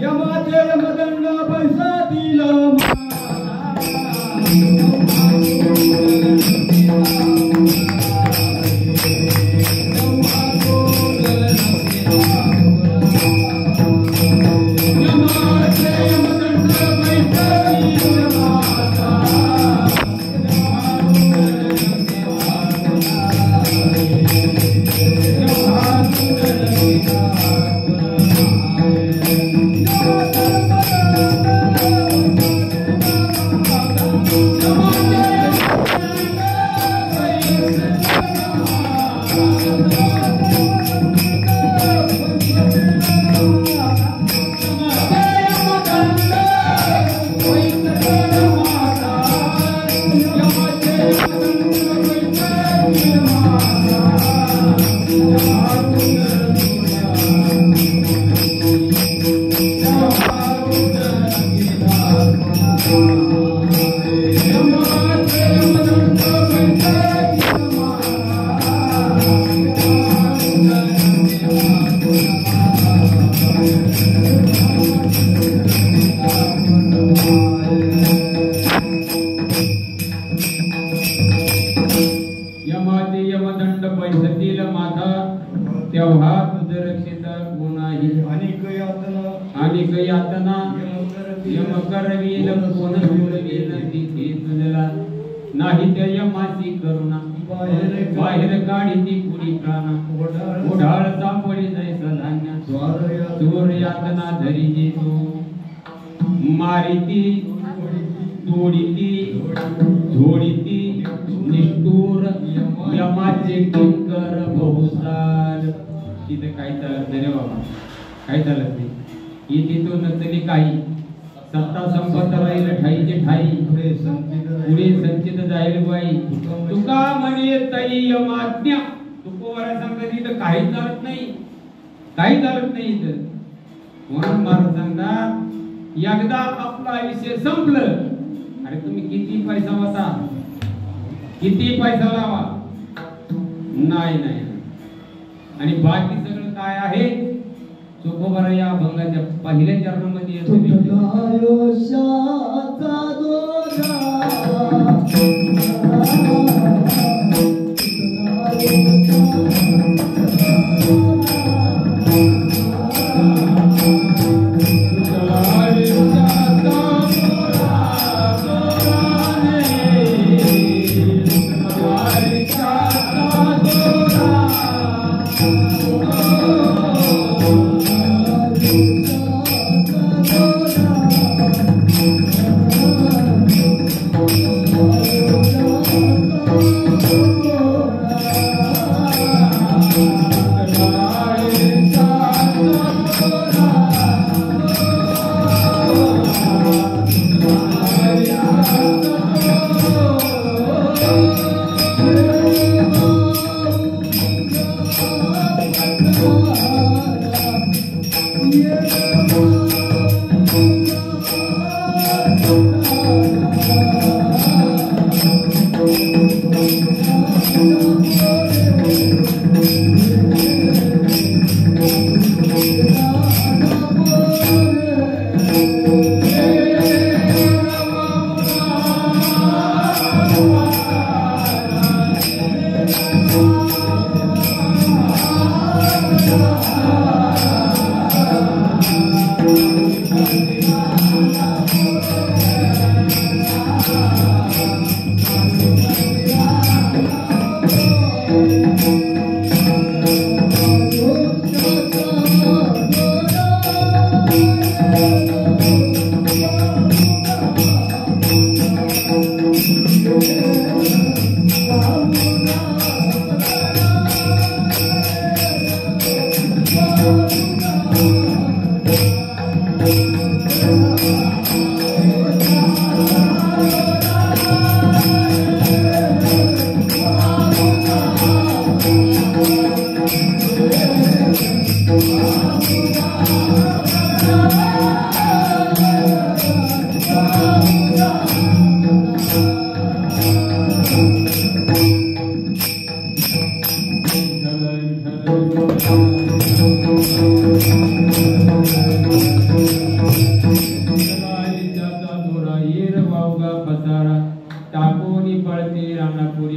यमाचे यमदंड पैसा दिला नाही त्या यमाची करुणा बाहेर काढी ती कुणी प्राणा ओढाळ सापडी जैसा धान्य चोर यातना धरी जेतो मारिती तोडिती झोडीती निष्ठूर यमाचे किंकर बहुसार. तिथे काही चालत नाही रे बाबा, काही चालत नाही. इथे तो नचली काही सत्ता संपत राहील ठाईचे ठाई, पुढे संचित जाईल बाई. तुका म्हणे तई यमाज्ञा. तुकोबारा सांगतात इथं काही चालत नाही, काही चालत नाही इथं. म्हणून महाराज सांगतात एकदा आपलं आयुष्य संपलं, अरे तुम्ही किती पैसा होता, किती पैसा लावा, नाही नाही. आणि बाकी सगळं काय आहे चोखोबारा या अभंगाच्या पहिल्या चरणामध्ये येतो.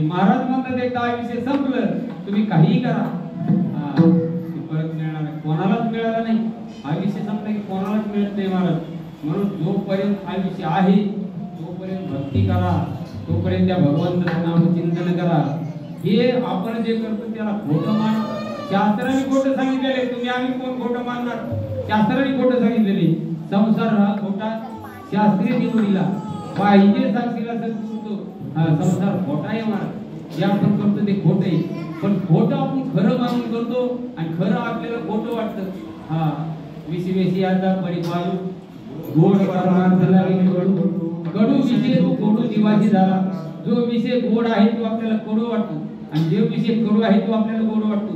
महाराज म्हणतात एकदा आयुष्य संपलं तुम्ही काही करा, परत मिळणार नाही, कोणालाच मिळालं नाही. आयुष्य संपलं की कोणालाच मिळत नाही महाराज. म्हणून जोपर्यंत आयुष्य आहे तोपर्यंत भक्ती करा, तोपर्यंत त्या भगवंताचं नाम चिंतन करा. हे आपण जे करतो त्याला खोटं मान. शास्त्राने खोटं सांगितलेले, तुम्ही आम्ही कोण खोटं मानणार? शास्त्राने खोटं सांगितलेले. संसार हा खोटा शास्त्रीय निवडीला पाहिजे साक्षीला सत्पुरतो. संसार खोटा आहे महाराज. जे आपण करतो ते खोट आहे, पण खोटं आपण खरं मानून करतो आणि खरं आपल्याला खोटं वाटतं. विषी आता परिपालू गोड परमार्थाला कडू विषय तो कडू जीवाशी झाला. जो विषय गोड आहे तो आपल्याला कडू वाटतो आणि जो विषय कडू आहे तो आपल्याला गोड वाटतो.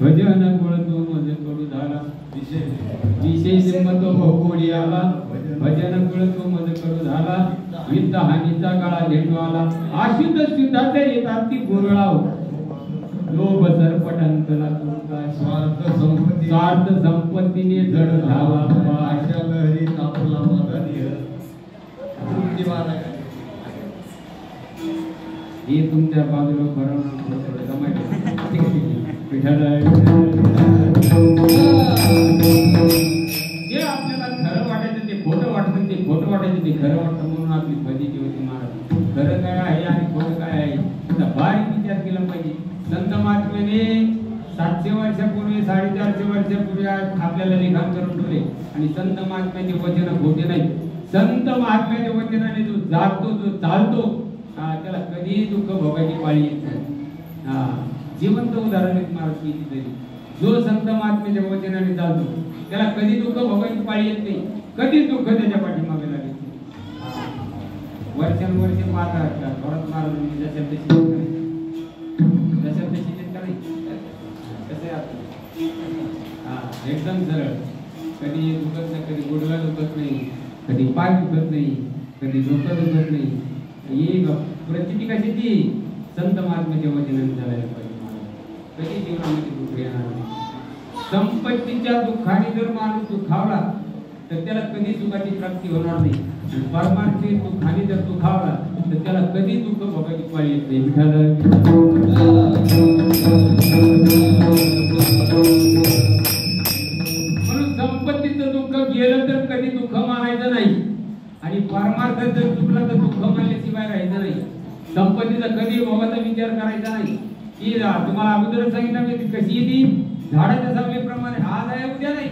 भजन बोलतो मज कडू झाला विशेष मत भोगोडी आला भजन बोलतो मज कडू झाला विद्ध हानीचा काळा झेंडू आला अशुद्ध शुद्धाचे येतात ती गोरळाव लोभ सरपटंतला स्वार्थ संपत्तीने जड धावा अशा लहरी तापला माझा देह तृप्तिवाना हे तुमच्या बाजूला बरोबर जमायचं पिठाला जे आपल्याला खरं वाटायचं ते खोटं वाटतं ते खोटं वाटायचं ते खरं वाटतं म्हणून आपली फजिती होती महाराज खरं काय आहे आणि खोटं काय आहे त्याचा बारीक विचार केला पाहिजे संत महात्म्याने 700 वर्षापूर्वी 450 वर्षापूर्वी आपल्याला लिखाण करून ठेवले आणि संत महात्म्याचे वचन खोटे नाही संत महात्म्याच्या वचनाने जो जागतो जो चालतो त्याला कधी दुःख भोगायची पाळी येत नाही जिवंत उदाहरण महाराज कितीतरी जो संत महात्म्याच्या वचनाने चालतो त्याला कधी दुःख भोगायची पाळी येत नाही कधीच दुःख त्याच्या पाठीमागे लागेल वर्षानुवर्ष पाहता थोरात महाराजांनी जशा तशी नाही कसे एकदम सरळ कधी दुखत नाही कधी गुडघा दुखत नाही कधी पाय दुखत नाही कधी डोकं दुखत नाही ही प्रचिती कशाची संत महात्म्याच्या वचनाने चालायला पाहिजे कधी जीवनामध्ये दुःख येणार नाही संपत्तीच्या दुःखाने जर माणूस दुखावला तर त्याला कधी सुखाची प्राप्ती होणार नाही आणि परमार्थी दुःखाने जर दुखावला तर त्याला कधी दुःख भोगायची पाळी येत नाही म्हणून संपत्तीचं दुःख गेलं तर कधी दुःख मानायचं नाही आणि परमार्थ जर चुकला तर दुःख मानल्याशिवाय राहायचं नाही संपत्तीचा कधी भोगाचा विचार करायचा नाही की तुम्हाला अगोदर सांगितलं मी कशी येते झाडाच्या सावलीप्रमाणे आज आहे उद्या नाही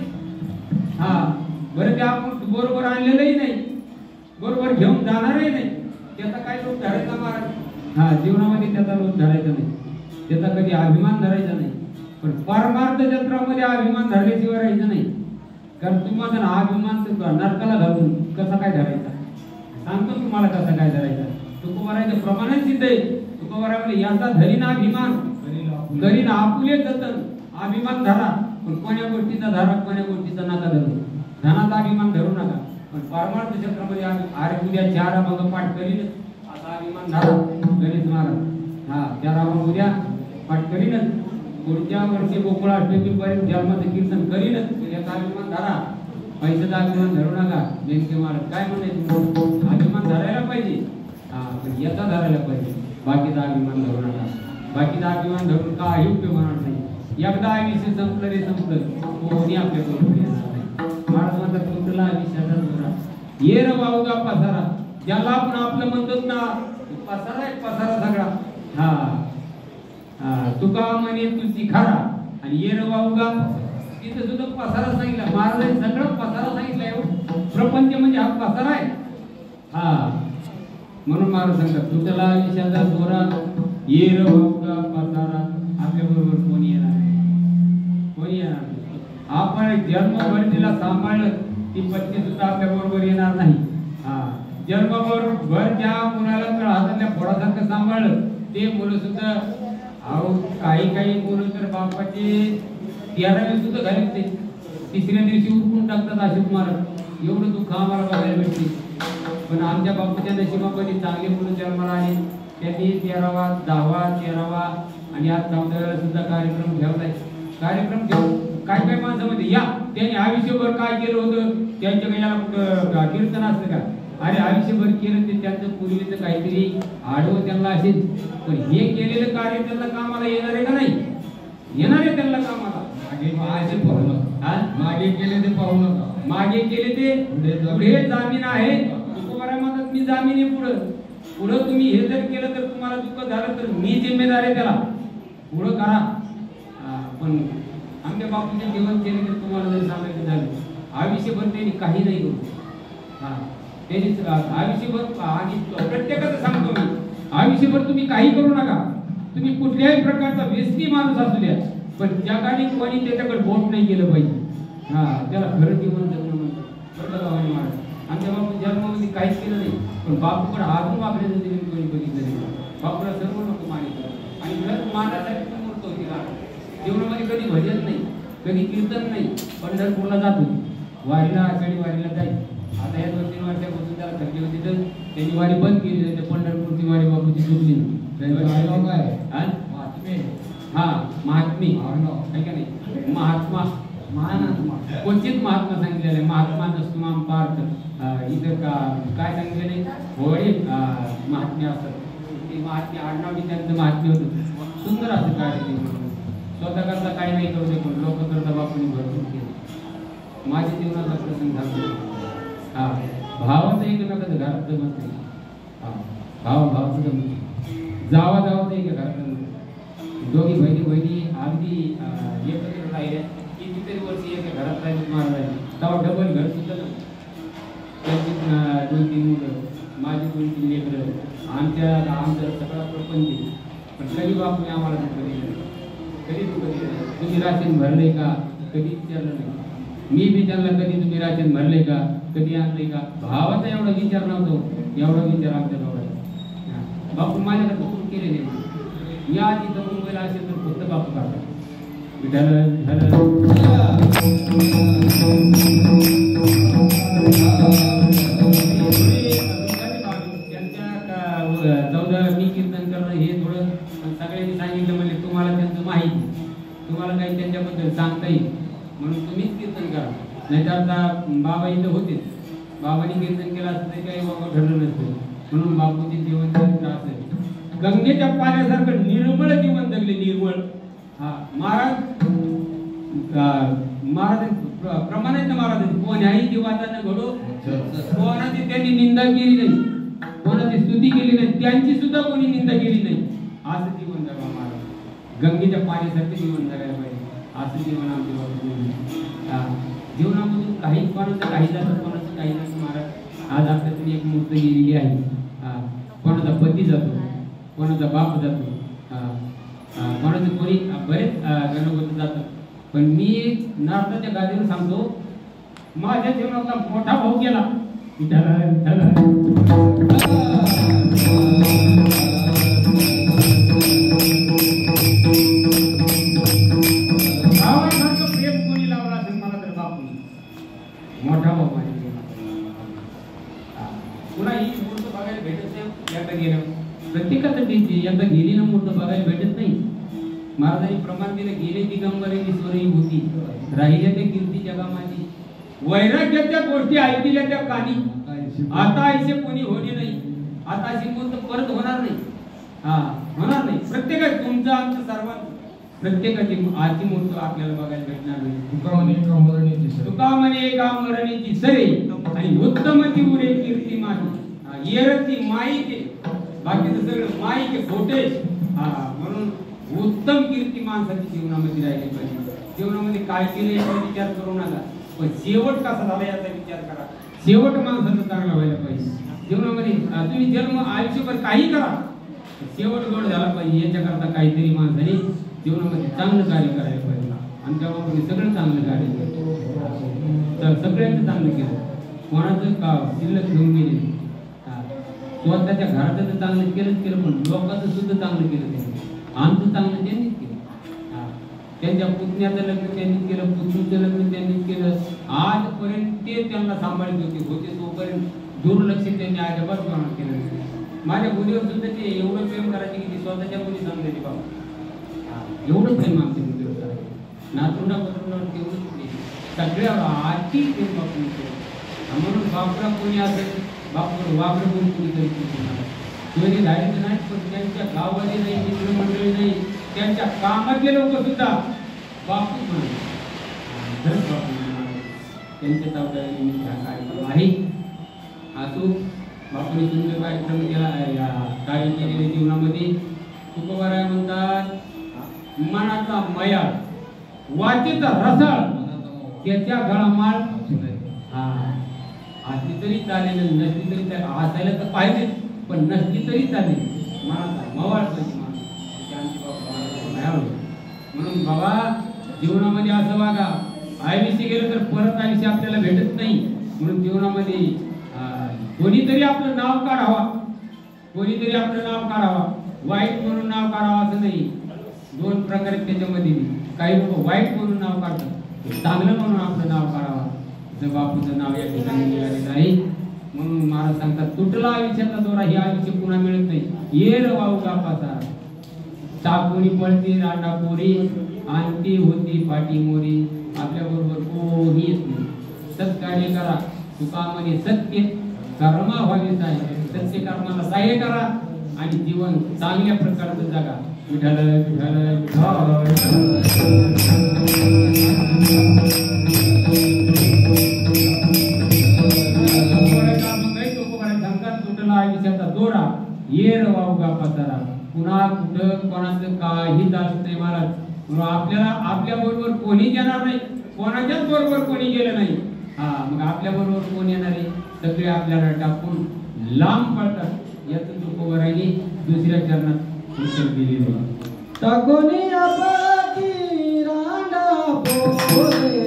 बरं ते आपण बरोबर आणलेलंही नाही बरोबर घेऊन जाणारही नाही त्याचा काय लोक धरायचा महाराज जीवनामध्ये त्याचा लोक धरायचा नाही त्याचा कधी अभिमान धरायचा नाही पण परमार्थ जत्रामध्ये अभिमान धरल्याशिवाय राहायचं नाही कारण तुम्हाला अभिमान नरकाला घालून कसा काय धरायचा सांगतो तुम्हाला कसा काय धरायचा तुकोबाराचं प्रमाणच सिद्ध आहे तुकोबारामध्ये याचा धरीना अभिमान करीना आपुले जतन अभिमान धरा पण कोण्या गोष्टीचा धरा कोण्या गोष्टीचा नका धरू धनाचा अभिमान धरू नका पण परमार्थ चक्रामध्ये अरे उद्या 4 अभंग पाठ करीन असा अभिमान धरा गणेश महाराज 4 अभंग उद्या पाठ करीनच पुढच्या वर्षी गोकुळ अष्टमी पर्यंत जन्माचं कीर्तन करीनच याचा अभिमान धरा पैशाचा अभिमान धरू नका नेमके महाराज काय म्हणायचं अभिमान धरायला पाहिजे पण याचा धरायला पाहिजे बाकीचा अभिमान धरू नका बाकीचा अभिमान धरून काही उपयोग होणार नाही एकदा आयुष्य संपलं रे संपलं कोणी आपल्या बरोबर येणार नाही महाराज म्हणतात तुमचा आयुष्याचा जोरा ये र वावगा पसारा ज्याला आपण आपलं म्हणतो ना पसारा आहे पसारा सगळा तुका म्हणे तुझी खरा आणि ये र वावगा तिथं सुद्धा पसारा सांगितला महाराजांनी सगळं पसारा सांगितलं प्रपंच म्हणजे हा पसारा आहे म्हणून महाराज सांगतात तुझ्याला आयुष्याचा जोरा ये र वावगा पसारा आपल्या बरोबर कोणी येणार कोणी येणार आपण जन्मभर तिला सांभाळलं ती पत्नी सुद्धा आपल्या बरोबर येणार नाही जन्मभर ज्या मुलाला तर हातातल्या फोडासारखं सांभाळलं ते मुलं सुद्धा काही मुलं तर बापाचे 13वी सुद्धा घालीत ते 3ऱ्या दिवशी उरकून टाकतात अशोक महाराज एवढं दुःख आम्हाला बघायला भेटते पण आमच्या बापाच्या नशिबामध्ये चांगले मुलं जन्माला आले त्यांनी 13वा 10वा 13वा आणि आज 14व्याला सुद्धा कार्यक्रम ठेवलाय कार्यक्रम ठेवून काय माणसामध्ये या त्यांनी आयुष्यभर काय केलं होतं त्यांच्या काही कीर्तन असतं का अरे आयुष्यभर केलं ते त्यांचं पूर्वीचं काहीतरी आडवं त्यांना असेल पण हे केलेलं कार्य त्यांना कामाला येणार आहे का नाही येणार आहे त्यांना कामाला मागे केले ते पाहू नका मागे केले ते पुढे जामीन आहे तुकोबारा म्हणतात मी जामीन आहे पुढं पुढं तुम्ही हे जर केलं तर तुम्हाला दुःख झालं तर मी जिम्मेदार आहे त्याला, पुढं करा. पण आमच्या बापूचे जीवन केले तर तुम्हाला जर सांगायचं झालं आयुष्यभर त्यांनी काही नाही करू. त्यांनी आयुष्यभर, आणि प्रत्येकाचं सांगतो मी, आयुष्यभर तुम्ही काही करू नका. तुम्ही कुठल्याही प्रकारचा व्यसनी माणूस असू द्या, पण जगाने कोणी त्याच्याकडे बोट नाही केलं पाहिजे. त्याला खरं जीवन जगणं म्हणतात. आमच्या बापू जन्मामध्ये काहीच केलं नाही, पण बापूकडे अजून वापरायचं तरी कोणी बघितलं नाही. बापूला सर्व लोक मानित आणि घर मानासाठी पण मूर्त होती. जीवनामध्ये कधी भजन नाही, कधी कीर्तन नाही. पंढरपूरला जातो, वारीला, आषाढी वारीला जाईल. आता या 2-3 वर्षापासून त्याला थकली होती तर त्यांनी वारी बंद केली नाही. पंढरपूरची वारी बापूची चुकली नाही. महात्मी आहे का नाही, महात्मा, महात्मा, क्वचित महात्मा सांगितलेलं आहे. महात्मा नसतो पार्थ, इथं काय सांगितलेलं आहे, होळी महात्मे असतात. ते महात्मे आडनाव बी त्यांचं महात्म्य होतं. सुंदर असं काय स्वतः करता काही नाही करू दे, पण लोक करता बापूंनी भरपूर केलं. माझ्या जीवनाचा प्रसंग झाला. भावाचं एकमेकाचं घरात जमत नाही. भावाचं जमत नाही. जावा तर एका घरात दोघी बहिणी अगदी एकत्र राहिल्या. कितीतरी वर्षी एका घरात राहिले महाराज, तेव्हा डबल घर सुद्धा ना. त्यांची 2-3 मुलं, माझी 2-3 लेकरं, आमचा सगळा प्रपंच. पण कधी बापूने आम्हाला दुःख दिलं, कधी दुःख दिलं. तुम्ही राशन भरले का, कधी विचारलं नाही. मी बी त्यांना कधी तुम्ही राशन भरले का, कधी आणले का. भावाचा एवढा विचार नव्हतो, एवढा विचार आमच्या जवळ. बापू माझ्याकडे कुठून केले नाही. या आधी तर मुंबईला असेल तर फक्त बापू करतात. मी कीर्तन करणं हे थोडं सगळ्यांनी सांगितलं, म्हणजे तुम्हाला त्यांचं माहिती, तुम्हाला काही त्यांच्याबद्दल सांगता येईल म्हणून तुम्हीच कीर्तन करा. नाही तर आता बाबा इथं होतेच, बाबांनी कीर्तन केलं असतं ते काही बाबा ठरलं नसतं. म्हणून बापूचे जीवन चरित्र असेल गंगेच्या पाण्यासारखं निर्मळ जीवन जगले, निर्मळ. महाराज प्रमाणित महाराज कोण्याही जीवाचा न घडो, कोणाची त्यांनी निंदा केली नाही, कोणाची स्तुती केली नाही, त्यांची सुद्धा कोणी निंदा केली नाही. असं जीवन जगा महाराज, गंगेच्या पाण्यासारखं जीवन जगायला पाहिजे. असं जीवन आमच्या जीवनामधून काही कोणाचं काही जातं, कोणाचं काही जातं. महाराज आज आपल्यातून एक मूर्त गेलेली आहे. कोणाचा पती जातो, कोणाचा बाप जातो, कोणाचं कोणी बरेच गणपती जातात. पण मी नारदाच्या गादीवर सांगतो, माझ्या जीवनातला मोठा भाऊ गेला. भावासारखं प्रेम कोणी लावला असेल मला तर बापू, मोठा भाऊ माझ्या जीवनात. पुन्हा ही मूर्त बघायला भेटत नाही. एकदा गेलं प्रत्येकाचं टीची, एकदा गेली ना मूर्त बघायला भेटत नाही. महाराजांनी प्रमाण दिलं, गेले दिगंबरे ईश्वरी होती, राहिल्या ते कीर्ती जगा माझी. वैराग्याच्या गोष्टी ऐकल्या त्या कानी, आता ऐसे कोणी होणे नाही. आता अशी मूर्त परत होणार नाही. होणार नाही. प्रत्येकाची, तुमचं आमचं सर्वांचं, प्रत्येकाची आजची मूर्त आपल्याला बघायला भेटणार नाही. तुका म्हणे एका मरणीची सरे, आणि उत्तम ती उरे कीर्ती माझी. येरती माईके, बाकीचं सगळं माईके खोटे. म्हणून उत्तम कीर्ती माणसाची जीवनामध्ये राहिली पाहिजे. जीवनामध्ये काय केलं याचा विचार करू नका, पण शेवट कसा झाला याचा विचार करा. शेवट माणसाचा चांगला व्हायला पाहिजे. जीवनामध्ये तुम्ही जन्म आयुष्यभर काही करा, शेवट गोड झाला पाहिजे. याच्याकरता काहीतरी माणसाने जीवनामध्ये चांगलं कार्य करायला पाहिजे. आणि तेव्हा तुम्ही सगळं चांगलं कार्य केलं, सगळ्यांचं चांगलं केलं, कोणाचं का शिल्लक घेऊन गेले. स्वतःच्या घराचं तर चांगलं केलं, पण लोकांचं सुद्धा चांगलं केलं. आमचं चांगलं त्यांनीच केलं. त्यांच्या पुतण्याचं लग्न त्यांनीच केलं, पुतणीचं लग्न त्यांनीच केलं. आजपर्यंत ते त्यांना सांभाळत होते तोपर्यंत दुर्लक्ष त्यांनी अजिबात प्रमाणात केलं. माझ्या मुलीवर सुद्धा ते एवढं प्रेम करायचे की स्वतःच्या मुली समजायची बाबा, एवढं प्रेम आमच्या मुलीवर करायचे. नातरुंडा पत्रुंडावर तेवढंच प्रेम, सगळ्यावर आधी प्रेम बापून केलं. म्हणून बापरा कोणी असेल, बापूर वापरं कोणी कोणीतरी कोणी धाडीचं नाही, पण त्यांच्या गावाने नाही, मित्रमंडळी नाही, त्यांच्या कामातले लोक सुद्धा बापू म्हणतात. खरंच बापू त्यांच्या कार्यक्रम आहे. असो बापूने सुंदर कार्यक्रम केला कार्य केलेले जीवनामध्ये. तुकोबाराय म्हणतात मनाचा मयाळ वाचेचा रसाळ त्याच्या गळामाळ हा असली तरी चालेल नसली तरी चालेल. असायला तर पाहिजे पण नसली तरी चालेल. मनाचा मवाळ पाहिजे म्हणून बाबा जीवनामध्ये असं वागा. आयुष्य गेलं तर परत आयुष्य आपल्याला भेटत नाही. म्हणून जीवनामध्ये कोणीतरी आपलं नाव काढावा. कोणीतरी आपलं नाव काढावा. वाईट म्हणून नाव काढावं असं नाही. दोन प्रकारे त्याच्यामध्ये काही लोक वाईट म्हणून नाव काढतात. चांगलं म्हणून आपलं नाव काढावा. जर बापूचं नाव या ठिकाणी निघालेलं आहे. म्हणून महाराज सांगतात तुटला आयुष्याचा दोरा हे आयुष्य पुन्हा मिळत नाही. ये र वाहू कापाचा चाकोनी पळती रांडा पोरी आणती होती पाठी मोरी. आपल्या बरोबर कोणी येत नाही. सत्कार्य करा तुकामध्ये सत्य कर्मा व्हावेच आहे. सत्य कर्माला सहाय्य करा आणि जीवन चांगल्या प्रकारचं जगा. विठ्ठल विठ्ठल तुटला आयुष्याचा दोरा ये र वावगा पसारा. पुन्हा कुठं कोणाचं काही चालत नाही महाराज. म्हणून आपल्याला आपल्या बरोबर कोणी येणार नाही. कोणाच्याच बरोबर कोणी गेलं नाही. हा मग आपल्या बरोबर कोण येणार आहे. सगळे आपल्याला टाकून लांब पडतात. यातून तुकोबारायने दुसऱ्या चरणात उत्तर दिलेले टाकोनी आपली रांडा पोरे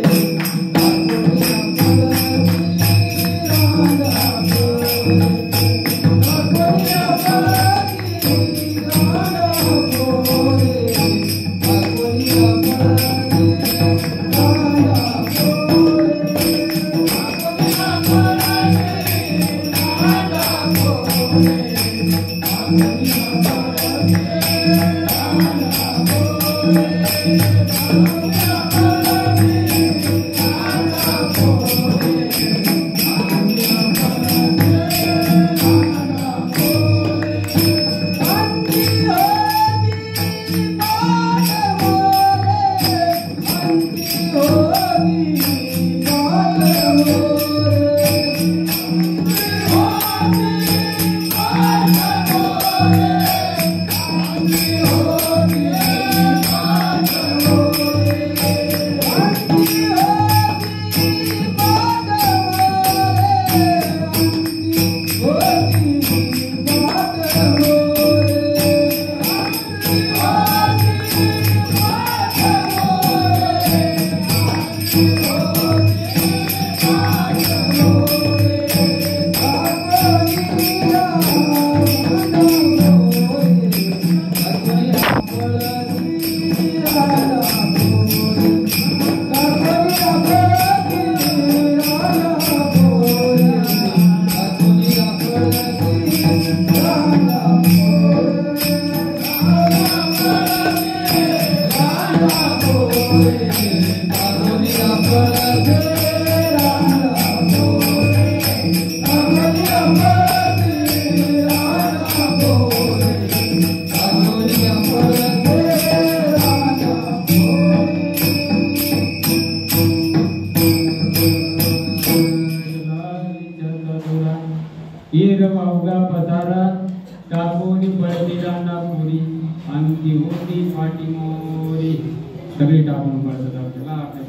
सगळे टाकून पडतात आपल्याला आपल्या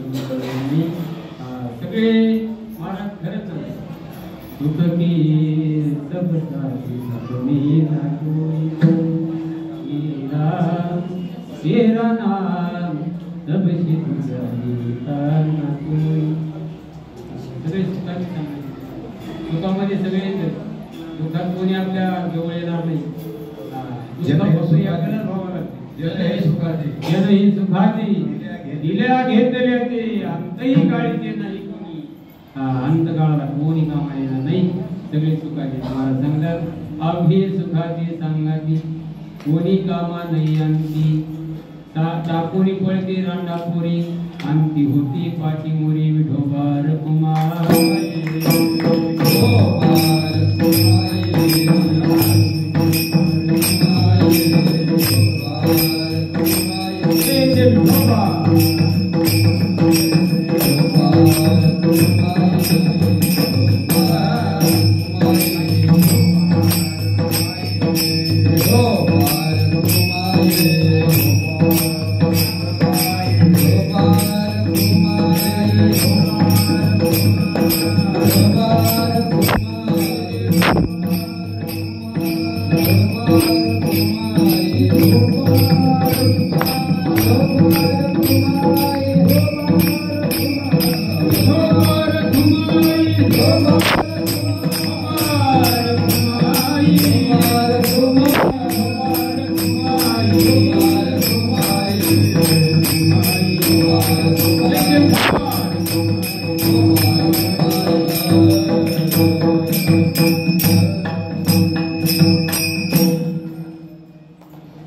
सगळे महाराज खरंच सुखामध्ये सगळे दुःखात कोणी आपल्या जवळ येणार नाही. जनही सुखाची दिल्या घेतल्याचे अंतही काळीचे नाही कोणी. अंत काळाला कोणी कामा येणार नाही. सगळे सुखाचे महाराज सांगतात अभि सुखाची सांगाची कोणी कामा नाही अंती. टाकोनी पळते रांडापोरी अंती होती पाठी मोरी. विठोबार कुमार Oh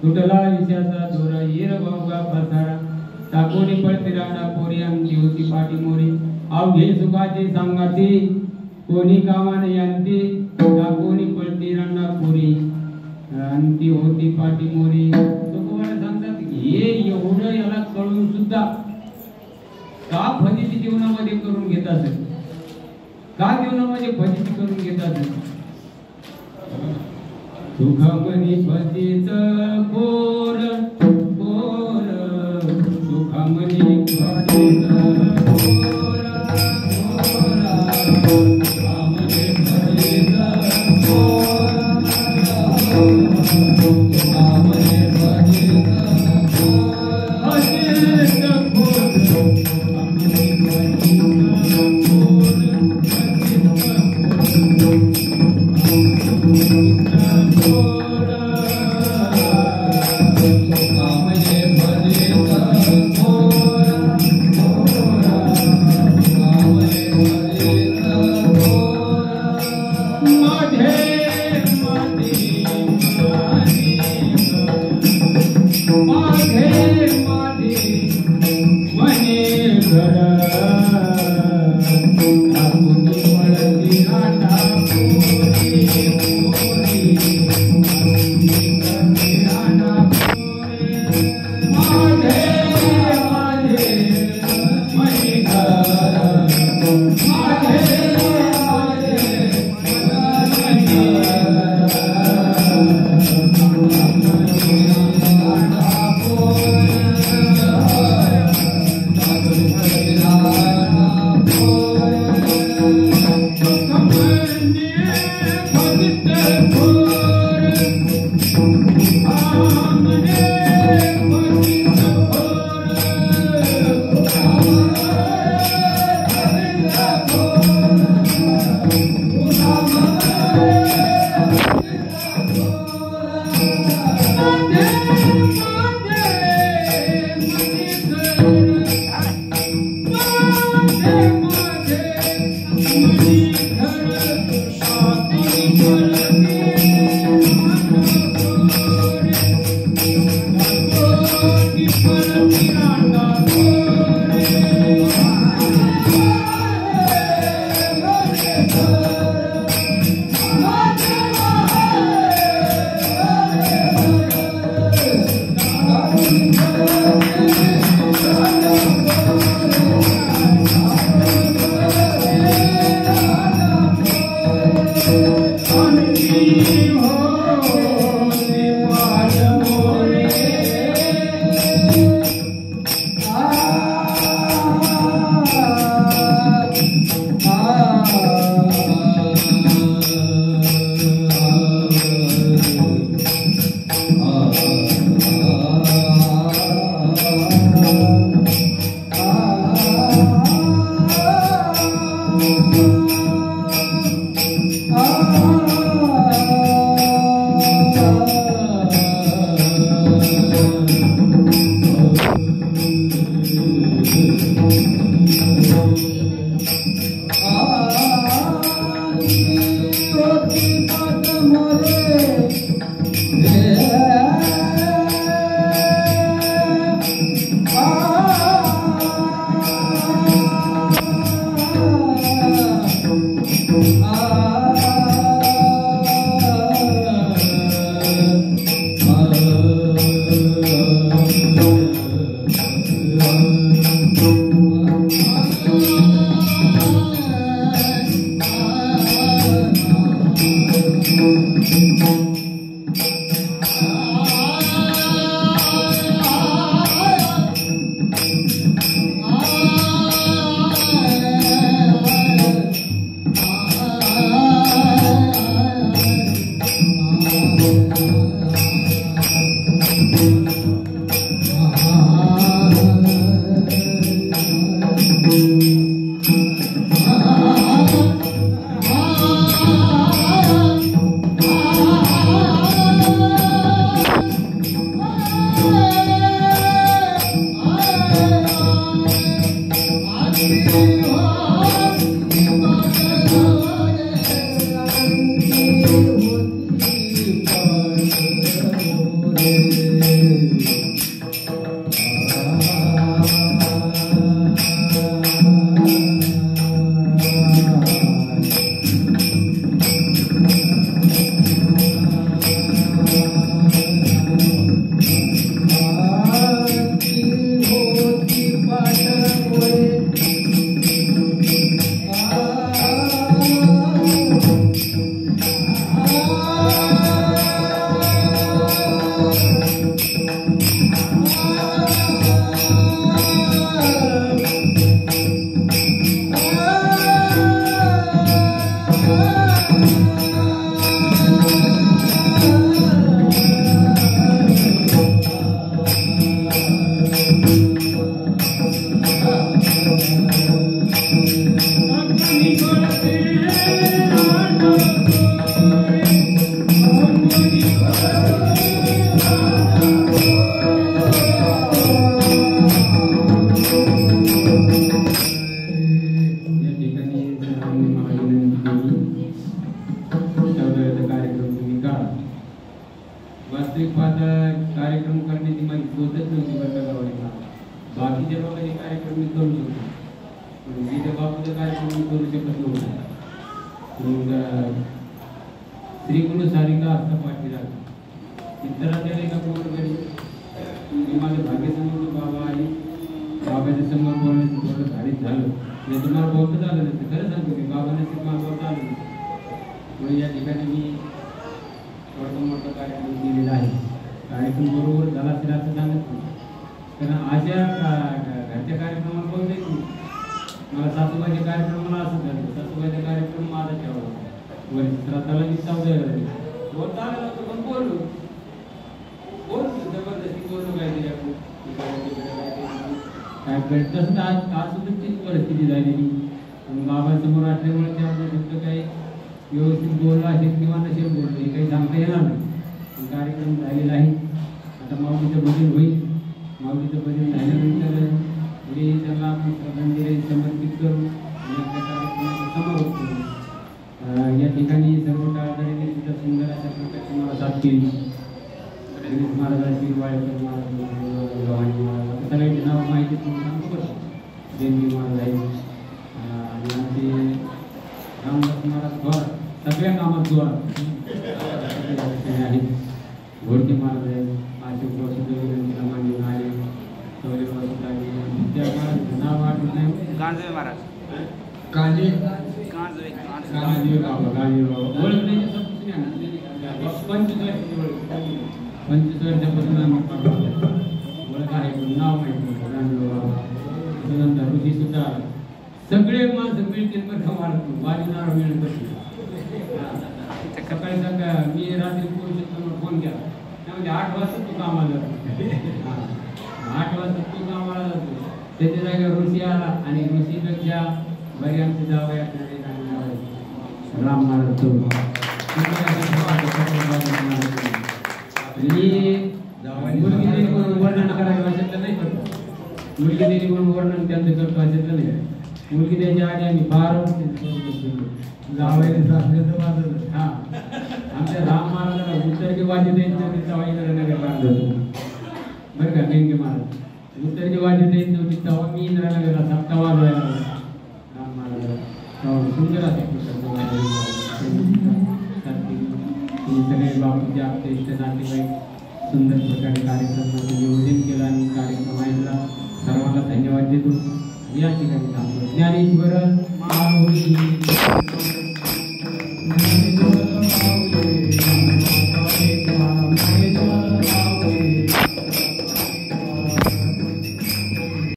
तुटला विषयाचा दोरा येर बाबा पसारा टाकोनी पळती राणा पोरी आमची होती पाठी मोरी अवघे सुखाचे सांगाते कोणी कामाने आणते टाकोनी पळती राणा पोरी अंती होती पाठी मोरी तुकोबाला सांगतात हे एवढं याला कळून सुद्धा का फजिती जीवनामध्ये करून घेत असेल का जीवनामध्ये फजिती करून घेत असेल सुखामनी पतीच पोर पोर सुखामनी पतीच पोर पोर सुखामनी पतीच पोर सुखामनी पतीच वास्तविक पाहता कार्यक्रम करण्याची माझी सोचच नव्हती बरं का गावाला. बाकीच्या लोकांचे कार्यक्रम मी करू शकतो पण मी त्या बापूचा कार्यक्रम मी करू शकत नव्हता. मग श्री गुरु सारिका असता पाठीला इतरांच्या एका कोणतरी मी माझ्या भाग्यसमोर बाबा आहे बाबाच्या समोर बोलण्याचं थोडं धाडीत झालं. मी तुम्हाला बोलतं झालं नसतं खरं सांगतो की बाबाने मला बोलता आलं नसतं. म्हणून या ठिकाणी मी थोडं मोठं कार्यक्रम केलेला आहे. कार्यक्रम बरोबर झाला असेल असं सांगत नाही कारण अशा घरच्या कार्यक्रमाला बोलता येत नाही. मला सासूबाईचे कार्यक्रम मला असं झालं सासूबाईचा कार्यक्रम माझा ठेवला वरती श्राद्धाला मी बोलता आलं नव्हतं पण बोललो जबरदस्ती बोललो काहीतरी काय तसं आज सुद्धा तीच परिस्थिती झालेली. बाबांसमोर असल्यामुळे त्यामुळे फक्त काही व्यवस्थित बोलला असेल किंवा नसेल बोललो हे काही सांगता येणार नाही. कार्यक्रम झालेला आहे. आता माऊलीचं भजन होईल. माऊलीचं भजन झाल्यानंतर पुढे त्यांना आपण श्रद्धांजली समर्पित करू आणि आपल्या कार्यक्रमाचा समारोप करू. या ठिकाणी सर्व काळाकडे सुद्धा सुंदर अशा प्रकारची मला साथ केली. गणेश महाराज असतील वाळेकर महाराज गव्हाणी महाराज सगळ्यांची नावं माहिती तुम्ही सांगतो बरं. जयंती महाराज आहेत आणि आमचे रामदास महाराज द्वार सगळ्या कामात द्वार आहेत. घोडके महाराज आहेत. अशोक वसुदेव मान्य आहे. सौरे त्या महाराज नाव आठवत नाही. गांजवे महाराज कांजे गांजवे गांजवे बाबा ओळख नाही पंचवीस वर्षापासून आम्ही ओळख आहे पण नाव माहिती गांजवे बाबा त्यानंतर ऋषी सुद्धा सगळे माणसं मिळतील बरं महाराज वाजणार मिळत सकाळी सकाळ मी रात्री फोन केला त्यामध्ये 8 वाजता तू कामाला जातो 8 वाजता तू कामाला जातो त्याच्या जागेवर ऋषी आला आणि ऋषीपेक्षा बरी आमची जावं राम महाराज मुलगी देवी म्हणून वर्णन करायचं असेल नाही करतो. मुलगी देवी म्हणून वर्णन त्यांचं करतो असेल नाही. मुलगी द्यायच्या आधी आम्ही 12 जावयाने सासऱ्याचं वाजवलं. हा आमच्या राम महाराजाला उत्तरची वाजी द्यायची जावयाला नगर बांधलं बरं का. नेमके महाराज उत्तरची वाजी द्यायची होती तेव्हा मी इंद्रानगरला सप्ता वाजवायला राम महाराजाला सुंदर असे सगळे बापूचे आपले इष्ट नातेवाईक सुंदर प्रकारे कार्यक्रमाचं नियोजन केलं आणि कार्यक्रम ऐकला. सर्वांना धन्यवाद देतो. या ठिकाणी थांबतो. ज्ञानेश्वर